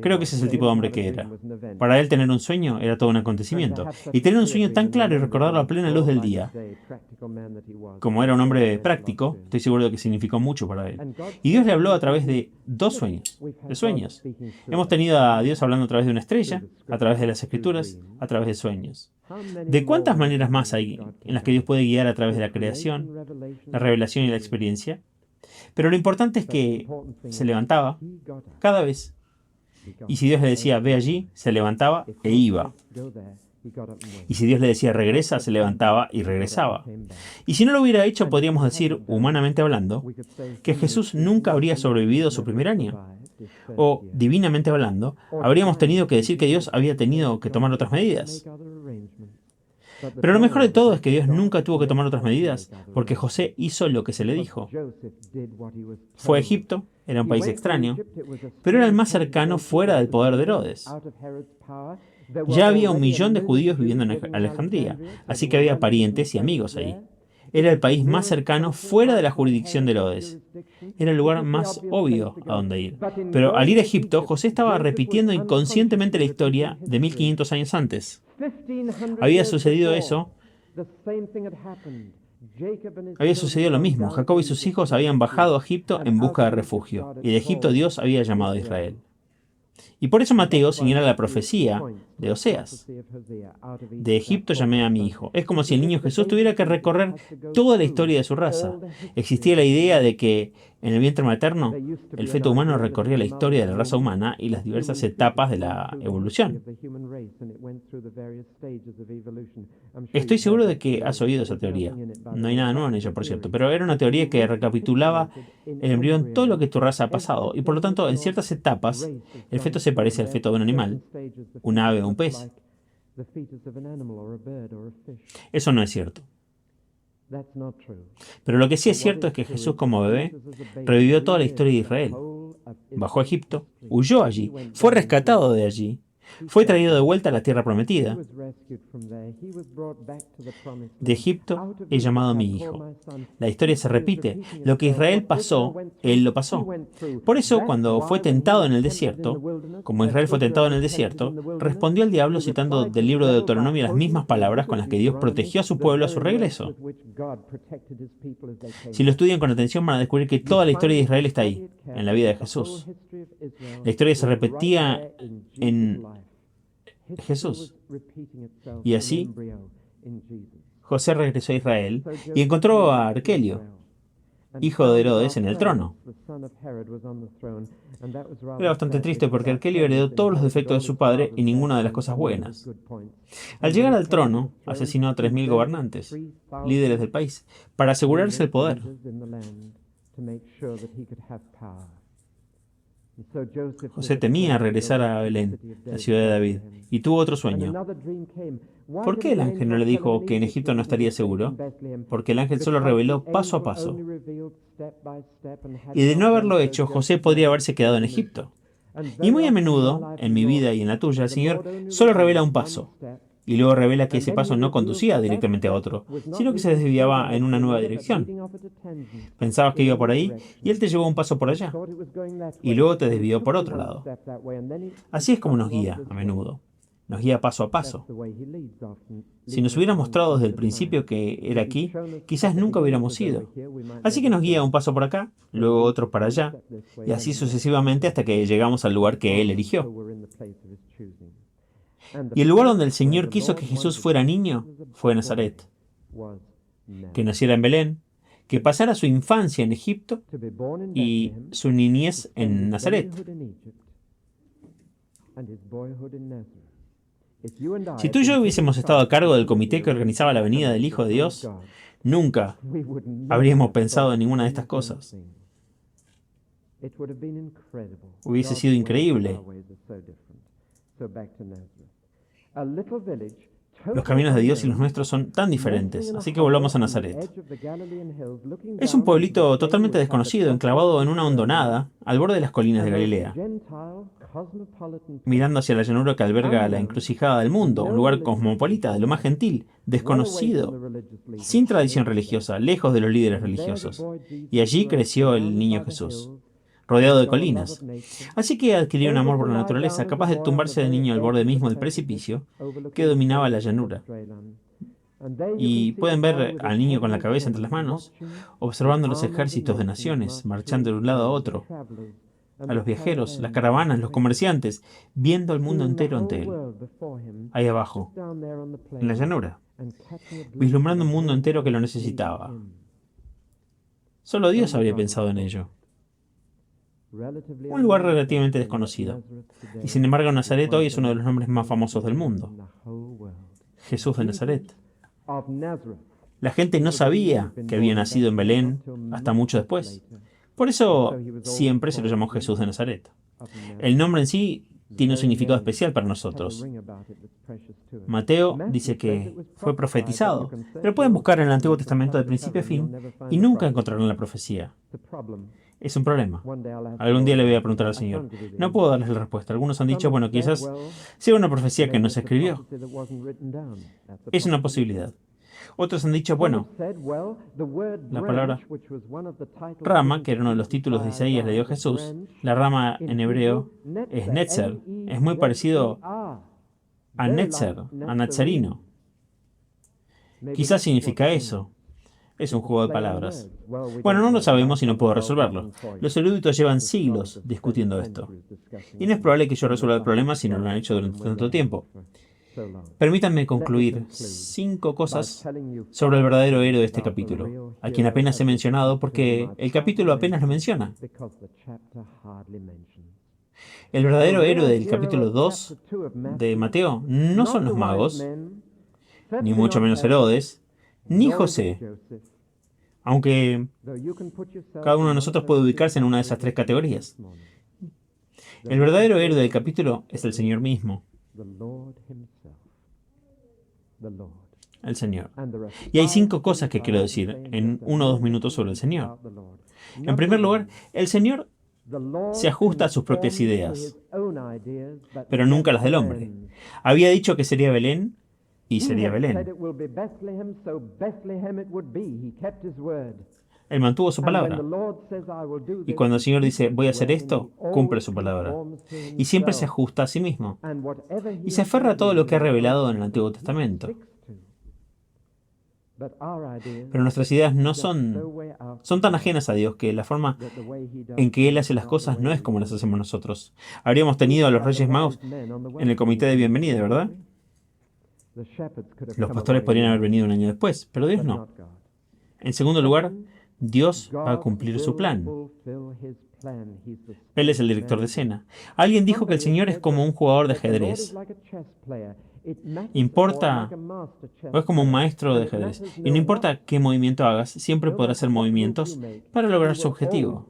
Creo que ese es el tipo de hombre que era. Para él tener un sueño era todo un acontecimiento. Y tener un sueño tan claro y recordarlo a plena luz del día, como era un hombre práctico, estoy seguro de que significó mucho para él. Y Dios le habló a través de 2 sueños. De sueños. Hemos tenido a Dios hablando a través de una estrella, a través de las Escrituras, a través de sueños. ¿De cuántas maneras más hay en las que Dios puede guiar a través de la creación, la revelación y la experiencia? Pero lo importante es que se levantaba cada vez. Y si Dios le decía, ve allí, se levantaba e iba. Y si Dios le decía, regresa, se levantaba y regresaba. Y si no lo hubiera hecho, podríamos decir, humanamente hablando, que Jesús nunca habría sobrevivido su primer año. O, divinamente hablando, habríamos tenido que decir que Dios había tenido que tomar otras medidas. Pero lo mejor de todo es que Dios nunca tuvo que tomar otras medidas, porque José hizo lo que se le dijo. Fue a Egipto, era un país extraño, pero era el más cercano fuera del poder de Herodes. Ya había 1 millón de judíos viviendo en Alejandría, así que había parientes y amigos ahí. Era el país más cercano fuera de la jurisdicción de Herodes. Era el lugar más obvio a donde ir. Pero al ir a Egipto, José estaba repitiendo inconscientemente la historia de 1500 años antes. Había sucedido eso. Había sucedido lo mismo. Jacob y sus hijos habían bajado a Egipto en busca de refugio, y de Egipto Dios había llamado a Israel. Y por eso Mateo señala la profecía de Oseas. De Egipto llamé a mi hijo. Es como si el niño Jesús tuviera que recorrer toda la historia de su raza. Existía la idea de que en el vientre materno el feto humano recorría la historia de la raza humana y las diversas etapas de la evolución. Estoy seguro de que has oído esa teoría. No hay nada nuevo en ella, por cierto, pero era una teoría que recapitulaba el embrión todo lo que tu raza ha pasado, y por lo tanto, en ciertas etapas, el feto se parece al feto de un animal, un ave o un pez. Eso no es cierto. Pero lo que sí es cierto es que Jesús como bebé revivió toda la historia de Israel. Bajó a Egipto, huyó allí, fue rescatado de allí, fue traído de vuelta a la tierra prometida. De Egipto he llamado a mi hijo. La historia se repite. Lo que Israel pasó, él lo pasó. Por eso, cuando fue tentado en el desierto, como Israel fue tentado en el desierto, respondió al diablo citando del libro de Deuteronomio las mismas palabras con las que Dios protegió a su pueblo a su regreso. Si lo estudian con atención van a descubrir que toda la historia de Israel está ahí, en la vida de Jesús. La historia se repetía en Jesús. Y así, José regresó a Israel y encontró a Arquelio, hijo de Herodes, en el trono. Era bastante triste porque Arquelio heredó todos los defectos de su padre y ninguna de las cosas buenas. Al llegar al trono, asesinó a 3000 gobernantes, líderes del país, para asegurarse el poder. José temía regresar a Belén, la ciudad de David, y tuvo otro sueño. ¿Por qué el ángel no le dijo que en Egipto no estaría seguro? Porque el ángel solo reveló paso a paso. Y de no haberlo hecho, José podría haberse quedado en Egipto. Y muy a menudo, en mi vida y en la tuya, el Señor solo revela un paso. Y luego revela que ese paso no conducía directamente a otro, sino que se desviaba en una nueva dirección. Pensabas que iba por ahí y Él te llevó un paso por allá. Y luego te desvió por otro lado. Así es como nos guía a menudo. Nos guía paso a paso. Si nos hubiera mostrado desde el principio que era aquí, quizás nunca hubiéramos ido. Así que nos guía un paso por acá, luego otro para allá, y así sucesivamente hasta que llegamos al lugar que Él eligió. Y el lugar donde el Señor quiso que Jesús fuera niño fue Nazaret. Que naciera en Belén, que pasara su infancia en Egipto y su niñez en Nazaret. Si tú y yo hubiésemos estado a cargo del comité que organizaba la venida del Hijo de Dios, nunca habríamos pensado en ninguna de estas cosas. Hubiese sido increíble. Los caminos de Dios y los nuestros son tan diferentes, así que volvamos a Nazaret. Es un pueblito totalmente desconocido, enclavado en una hondonada, al borde de las colinas de Galilea, mirando hacia la llanura que alberga la encrucijada del mundo, un lugar cosmopolita, de lo más gentil, desconocido, sin tradición religiosa, lejos de los líderes religiosos. Y allí creció el niño Jesús, rodeado de colinas. Así que adquirió un amor por la naturaleza, capaz de tumbarse de niño al borde mismo del precipicio que dominaba la llanura. Y pueden ver al niño con la cabeza entre las manos, observando los ejércitos de naciones, marchando de un lado a otro, a los viajeros, las caravanas, los comerciantes, viendo el mundo entero ante él, ahí abajo, en la llanura, vislumbrando un mundo entero que lo necesitaba. Solo Dios habría pensado en ello. Un lugar relativamente desconocido. Y sin embargo, Nazaret hoy es uno de los nombres más famosos del mundo. Jesús de Nazaret. La gente no sabía que había nacido en Belén hasta mucho después. Por eso siempre se lo llamó Jesús de Nazaret. El nombre en sí tiene un significado especial para nosotros. Mateo dice que fue profetizado, pero pueden buscar en el Antiguo Testamento de principio a fin y nunca encontrarán la profecía. Es un problema. Algún día le voy a preguntar al Señor. No puedo darles la respuesta. Algunos han dicho, bueno, quizás sea una profecía que no se escribió. Es una posibilidad. Otros han dicho, bueno, la palabra rama, que era uno de los títulos de Isaías, le dio Jesús. La rama en hebreo es netzer. Es muy parecido a netzer, a nazarino. Quizás significa eso. Es un juego de palabras. Bueno, no lo sabemos y no puedo resolverlo. Los eruditos llevan siglos discutiendo esto. Y no es probable que yo resuelva el problema si no lo han hecho durante tanto tiempo. Permítanme concluir 5 cosas sobre el verdadero héroe de este capítulo, a quien apenas he mencionado porque el capítulo apenas lo menciona. El verdadero héroe del capítulo 2 de Mateo no son los magos, ni mucho menos Herodes, ni José, aunque cada uno de nosotros puede ubicarse en una de esas 3 categorías. El verdadero héroe del capítulo es el Señor mismo. El Señor. Y hay 5 cosas que quiero decir en 1 o 2 minutos sobre el Señor. En primer lugar, el Señor se ajusta a sus propias ideas, pero nunca las del hombre. Había dicho que sería Belén, y sería Belén. Él mantuvo su palabra. Y cuando el Señor dice, voy a hacer esto, cumple su palabra. Y siempre se ajusta a sí mismo. Y se aferra a todo lo que ha revelado en el Antiguo Testamento. Pero nuestras ideas no son tan ajenas a Dios que la forma en que Él hace las cosas no es como las hacemos nosotros. Habríamos tenido a los Reyes Magos en el comité de bienvenida, ¿verdad? Los pastores podrían haber venido un año después, pero Dios no. En segundo lugar, Dios va a cumplir su plan. Él es el director de escena. Alguien dijo que el Señor es como un jugador de ajedrez. Importa, o es como un maestro de ajedrez. Y no importa qué movimiento hagas, siempre podrá hacer movimientos para lograr su objetivo.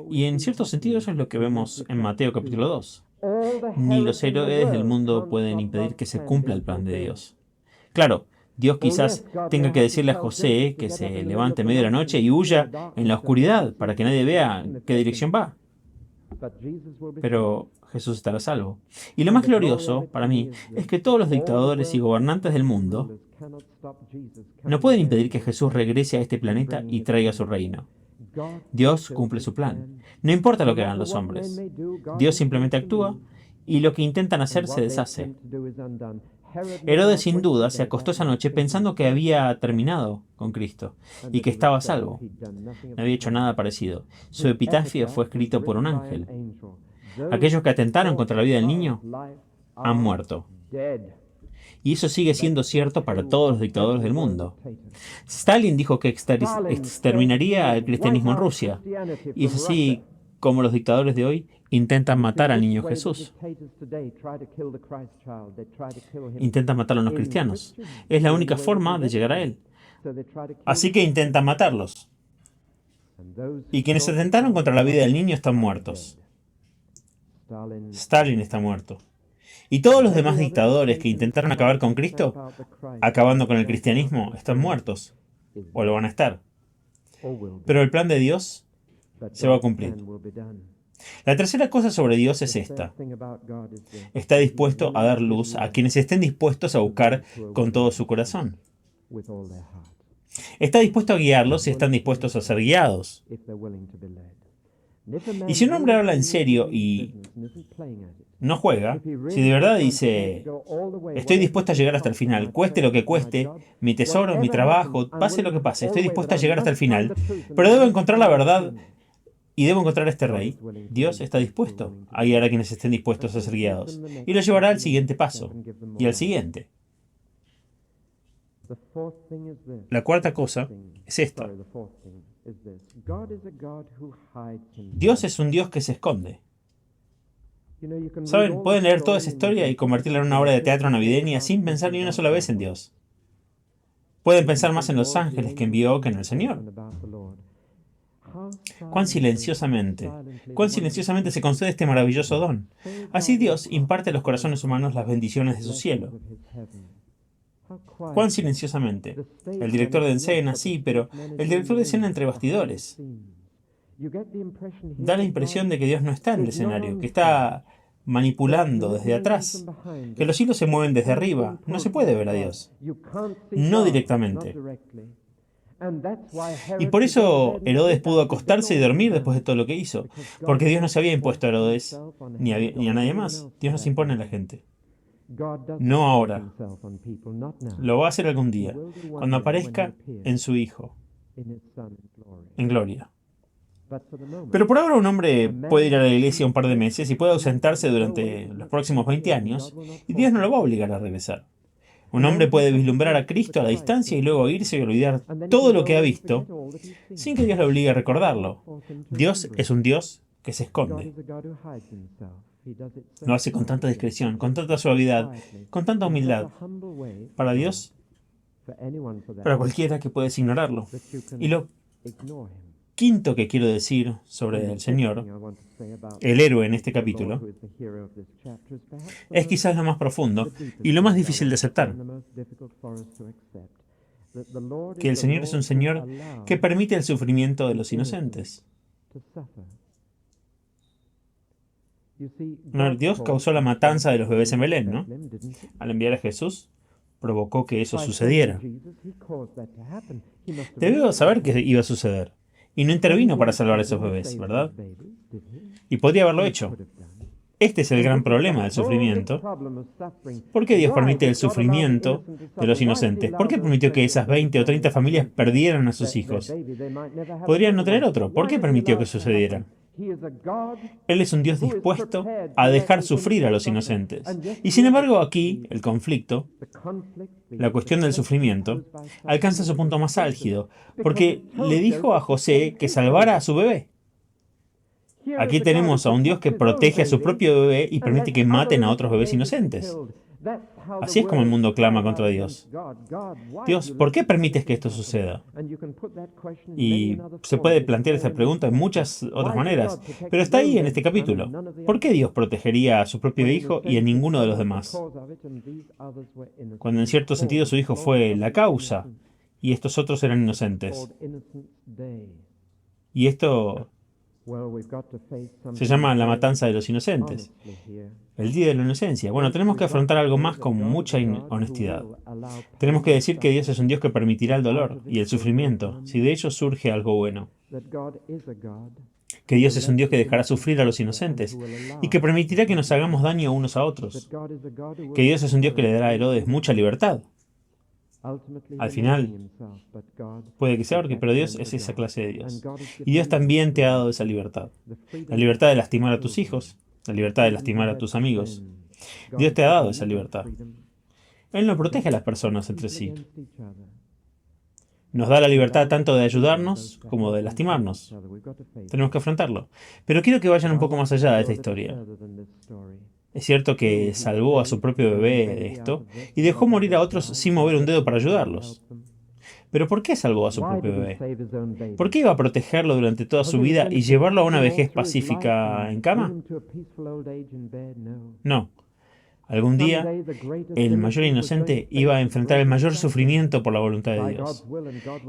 Y en cierto sentido eso es lo que vemos en Mateo capítulo 2. Ni los héroes del mundo pueden impedir que se cumpla el plan de Dios. Claro, Dios quizás tenga que decirle a José que se levante en medio de la noche y huya en la oscuridad para que nadie vea qué dirección va. Pero Jesús estará a salvo. Y lo más glorioso para mí es que todos los dictadores y gobernantes del mundo no pueden impedir que Jesús regrese a este planeta y traiga su reino. Dios cumple su plan. No importa lo que hagan los hombres. Dios simplemente actúa y lo que intentan hacer se deshace. Herodes sin duda se acostó esa noche pensando que había terminado con Cristo y que estaba a salvo. No había hecho nada parecido. Su epitafio fue escrito por un ángel. Aquellos que atentaron contra la vida del niño han muerto. Y eso sigue siendo cierto para todos los dictadores del mundo. Stalin dijo que exterminaría el cristianismo en Rusia. Y es así como los dictadores de hoy intentan matar al niño Jesús. Intentan matar a los cristianos. Es la única forma de llegar a Él. Así que intentan matarlos. Y quienes atentaron contra la vida del niño están muertos. Stalin está muerto. Y todos los demás dictadores que intentaron acabar con Cristo, acabando con el cristianismo, están muertos. O lo van a estar. Pero el plan de Dios se va a cumplir. La tercera cosa sobre Dios es esta. Está dispuesto a dar luz a quienes estén dispuestos a buscar con todo su corazón. Está dispuesto a guiarlos si están dispuestos a ser guiados. Y si un hombre habla en serio y no juega, si de verdad dice, estoy dispuesto a llegar hasta el final, cueste lo que cueste, mi tesoro, mi trabajo, pase lo que pase, estoy dispuesto a llegar hasta el final, pero debo encontrar la verdad y debo encontrar a este rey, Dios está dispuesto a guiar a quienes estén dispuestos a ser guiados, y lo llevará al siguiente paso, y al siguiente. La cuarta cosa es esta. Dios es un Dios que se esconde. ¿Saben? Pueden leer toda esa historia y convertirla en una obra de teatro navideña sin pensar ni una sola vez en Dios. Pueden pensar más en los ángeles que envió que en el Señor. Cuán silenciosamente se concede este maravilloso don. Así Dios imparte a los corazones humanos las bendiciones de su cielo. Cuán silenciosamente. El director de escena, sí, pero el director de escena entre bastidores. Da la impresión de que Dios no está en el escenario, que está manipulando desde atrás, que los hilos se mueven desde arriba. No se puede ver a Dios. No directamente. Y por eso Herodes pudo acostarse y dormir después de todo lo que hizo, porque Dios no se había impuesto a Herodes ni a nadie más. Dios no se impone a la gente. No ahora. Lo va a hacer algún día, cuando aparezca en su Hijo, en gloria. Pero por ahora un hombre puede ir a la iglesia un par de meses y puede ausentarse durante los próximos 20 años, y Dios no lo va a obligar a regresar. Un hombre puede vislumbrar a Cristo a la distancia y luego irse y olvidar todo lo que ha visto sin que Dios le obligue a recordarlo. Dios es un Dios que se esconde. Lo hace con tanta discreción, con tanta suavidad, con tanta humildad. Para Dios, para cualquiera que puedes ignorarlo. Y lo quinto que quiero decir sobre el Señor, el héroe en este capítulo, es quizás lo más profundo y lo más difícil de aceptar. Que el Señor es un Señor que permite el sufrimiento de los inocentes. No, Dios causó la matanza de los bebés en Belén, ¿no? Al enviar a Jesús, provocó que eso sucediera. Debió saber que iba a suceder. Y no intervino para salvar a esos bebés, ¿verdad? Y podría haberlo hecho. Este es el gran problema del sufrimiento. ¿Por qué Dios permite el sufrimiento de los inocentes? ¿Por qué permitió que esas 20 o 30 familias perdieran a sus hijos? Podrían no tener otro. ¿Por qué permitió que sucediera? Él es un Dios dispuesto a dejar sufrir a los inocentes. Y sin embargo aquí, el conflicto, la cuestión del sufrimiento, alcanza su punto más álgido, porque le dijo a José que salvara a su bebé. Aquí tenemos a un Dios que protege a su propio bebé y permite que maten a otros bebés inocentes. Así es como el mundo clama contra Dios. Dios, ¿por qué permites que esto suceda? Y se puede plantear esta pregunta en muchas otras maneras, pero está ahí en este capítulo. ¿Por qué Dios protegería a su propio hijo y a ninguno de los demás? Cuando en cierto sentido su hijo fue la causa y estos otros eran inocentes. Y esto se llama la matanza de los inocentes. El día de la inocencia. Bueno, tenemos que afrontar algo más con mucha honestidad. Tenemos que decir que Dios es un Dios que permitirá el dolor y el sufrimiento, si de ello surge algo bueno. Que Dios es un Dios que dejará sufrir a los inocentes y que permitirá que nos hagamos daño unos a otros. Que Dios es un Dios que le dará a Herodes mucha libertad. Al final, puede que sea pero Dios es esa clase de Dios. Y Dios también te ha dado esa libertad. La libertad de lastimar a tus hijos, la libertad de lastimar a tus amigos. Dios te ha dado esa libertad. Él no protege a las personas entre sí. Nos da la libertad tanto de ayudarnos como de lastimarnos. Tenemos que afrontarlo. Pero quiero que vayan un poco más allá de esta historia. Es cierto que salvó a su propio bebé de esto y dejó morir a otros sin mover un dedo para ayudarlos. Pero ¿por qué salvó a su propio bebé? ¿Por qué iba a protegerlo durante toda su vida y llevarlo a una vejez pacífica en cama? No. Algún día, el mayor inocente iba a enfrentar el mayor sufrimiento por la voluntad de Dios.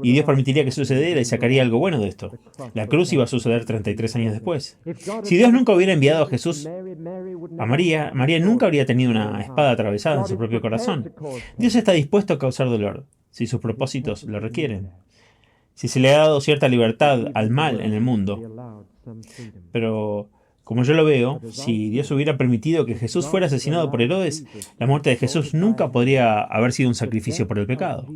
Y Dios permitiría que sucediera y sacaría algo bueno de esto. La cruz iba a suceder 33 años después. Si Dios nunca hubiera enviado a Jesús a María, María nunca habría tenido una espada atravesada en su propio corazón. Dios está dispuesto a causar dolor, si sus propósitos lo requieren. Si se le ha dado cierta libertad al mal en el mundo. Pero como yo lo veo, si Dios hubiera permitido que Jesús fuera asesinado por Herodes, la muerte de Jesús nunca podría haber sido un sacrificio por el pecado.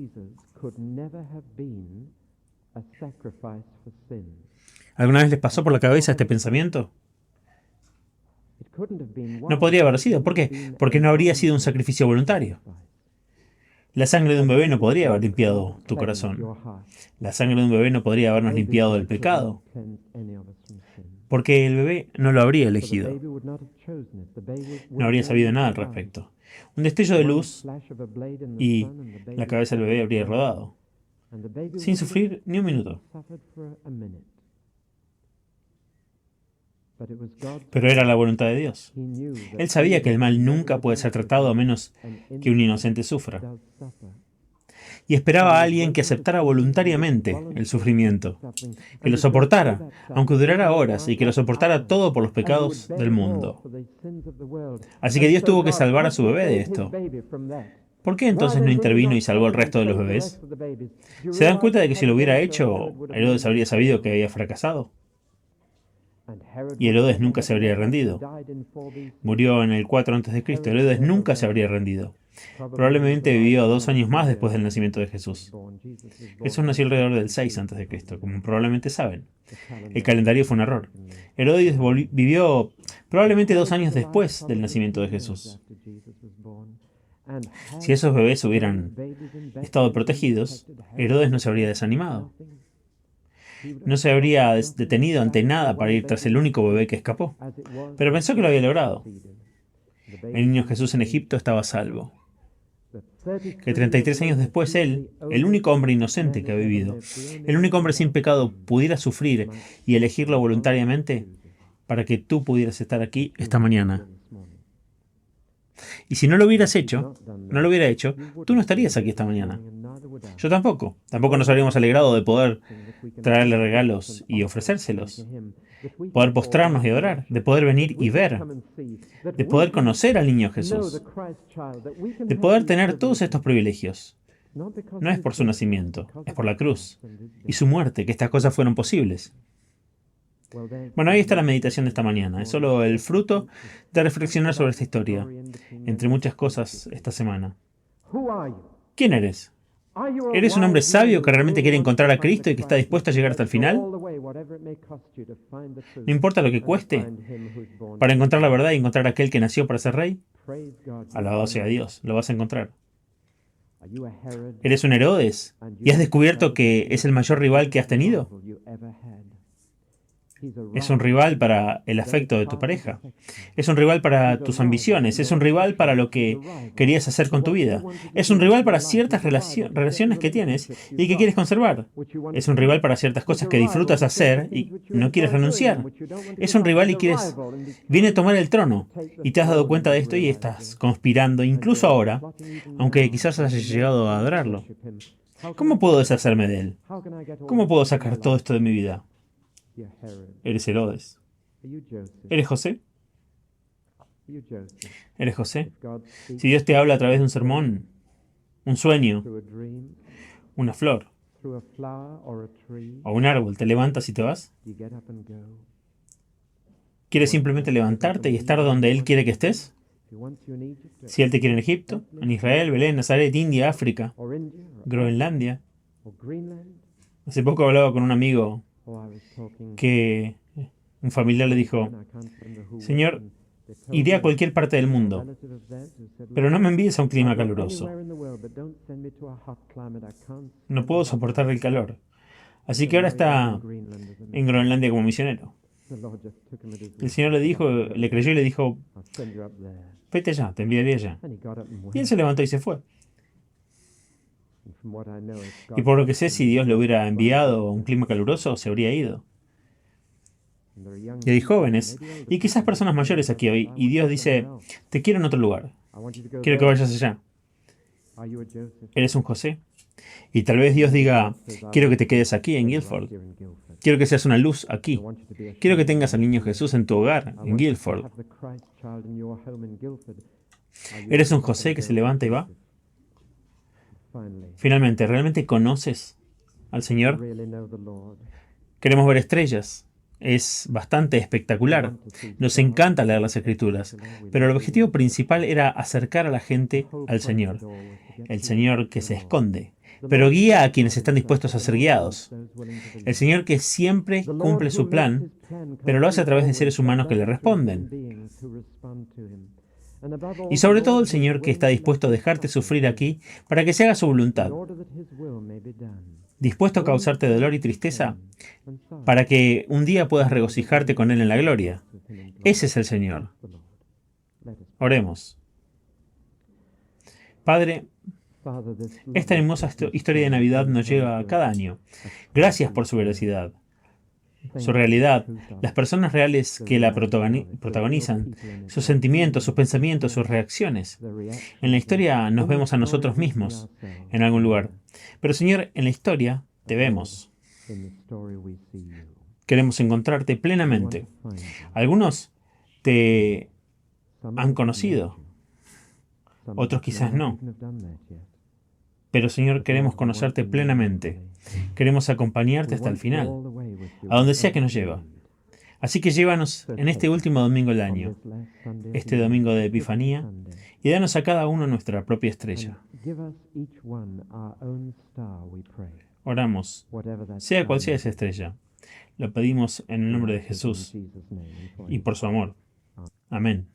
¿Alguna vez les pasó por la cabeza este pensamiento? No podría haber sido. ¿Por qué? Porque no habría sido un sacrificio voluntario. La sangre de un bebé no podría haber limpiado tu corazón. La sangre de un bebé no podría habernos limpiado del pecado. Porque el bebé no lo habría elegido. No habría sabido nada al respecto. Un destello de luz y la cabeza del bebé habría rodado. Sin sufrir ni un minuto. Pero era la voluntad de Dios. Él sabía que el mal nunca puede ser tratado a menos que un inocente sufra. Y esperaba a alguien que aceptara voluntariamente el sufrimiento, que lo soportara, aunque durara horas, y que lo soportara todo por los pecados del mundo. Así que Dios tuvo que salvar a su bebé de esto. ¿Por qué entonces no intervino y salvó al resto de los bebés? ¿Se dan cuenta de que si lo hubiera hecho, Herodes habría sabido que había fracasado? Y Herodes nunca se habría rendido. Murió en el 4 a.C. Herodes nunca se habría rendido. Probablemente vivió 2 años más después del nacimiento de Jesús. Jesús nació alrededor del 6 a.C., como probablemente saben. El calendario fue un error. Herodes vivió probablemente 2 años después del nacimiento de Jesús. Si esos bebés hubieran estado protegidos, Herodes no se habría desanimado. No se habría detenido ante nada para ir tras el único bebé que escapó. Pero pensó que lo había logrado. El niño Jesús en Egipto estaba a salvo. Que 33 años después él, el único hombre inocente que ha vivido, el único hombre sin pecado, pudiera sufrir y elegirlo voluntariamente para que tú pudieras estar aquí esta mañana. Y si no lo hubieras hecho, no lo hubiera hecho, tú no estarías aquí esta mañana. Yo tampoco. Tampoco nos habríamos alegrado de poder traerle regalos y ofrecérselos. Poder postrarnos y adorar. De poder venir y ver. De poder conocer al niño Jesús. De poder tener todos estos privilegios. No es por su nacimiento, es por la cruz y su muerte que estas cosas fueron posibles. Bueno, ahí está la meditación de esta mañana. Es solo el fruto de reflexionar sobre esta historia, entre muchas cosas esta semana. ¿Quién eres? ¿Eres un hombre sabio que realmente quiere encontrar a Cristo y que está dispuesto a llegar hasta el final? No importa lo que cueste para encontrar la verdad y encontrar a aquel que nació para ser rey. Alabado sea Dios, lo vas a encontrar. ¿Eres un Herodes y has descubierto que es el mayor rival que has tenido? Es un rival para el afecto de tu pareja. Es un rival para tus ambiciones. Es un rival para lo que querías hacer con tu vida. Es un rival para ciertas relaciones que tienes y que quieres conservar. Es un rival para ciertas cosas que disfrutas hacer y no quieres renunciar. Es un rival y viene a tomar el trono. Y te has dado cuenta de esto y estás conspirando, incluso ahora, aunque quizás hayas llegado a adorarlo. ¿Cómo puedo deshacerme de él? ¿Cómo puedo sacar todo esto de mi vida? Eres Herodes. ¿Eres José? ¿Eres José? Si Dios te habla a través de un sermón, un sueño, una flor o un árbol, ¿te levantas y te vas? ¿Quieres simplemente levantarte y estar donde Él quiere que estés? Si Él te quiere en Egipto, en Israel, Belén, Nazaret, India, África, Groenlandia. Hace poco hablaba con un amigo que un familiar le dijo: Señor, iré a cualquier parte del mundo, pero no me envíes a un clima caluroso. No puedo soportar el calor. Así que ahora está en Groenlandia como misionero. El Señor le creyó y le dijo: vete allá, te enviaré allá. Y él se levantó y se fue. Y por lo que sé, si Dios le hubiera enviado a un clima caluroso, se habría ido. Y hay jóvenes, y quizás personas mayores aquí hoy, y Dios dice: te quiero en otro lugar. Quiero que vayas allá. ¿Eres un José? Y tal vez Dios diga: quiero que te quedes aquí en Guildford. Quiero que seas una luz aquí. Quiero que tengas al niño Jesús en tu hogar, en Guildford. ¿Eres un José que se levanta y va? Finalmente, ¿realmente conoces al Señor? Queremos ver estrellas. Es bastante espectacular. Nos encanta leer las Escrituras, pero el objetivo principal era acercar a la gente al Señor. El Señor que se esconde, pero guía a quienes están dispuestos a ser guiados. El Señor que siempre cumple su plan, pero lo hace a través de seres humanos que le responden. Y sobre todo el Señor que está dispuesto a dejarte sufrir aquí para que se haga su voluntad. Dispuesto a causarte dolor y tristeza para que un día puedas regocijarte con Él en la gloria. Ese es el Señor. Oremos. Padre, esta hermosa historia de Navidad nos lleva cada año. Gracias por su veracidad. su realidad, las personas reales que la protagonizan, sus sentimientos, sus pensamientos, sus reacciones. En la historia nos vemos a nosotros mismos en algún lugar. Pero Señor, en la historia te vemos. Queremos encontrarte plenamente. Algunos te han conocido, otros quizás no. Pero Señor, queremos conocerte plenamente. Queremos acompañarte hasta el final, a donde sea que nos lleva. Así que llévanos en este último domingo del año, este domingo de Epifanía, y danos a cada uno nuestra propia estrella. Oramos, sea cual sea esa estrella. Lo pedimos en el nombre de Jesús y por su amor. Amén.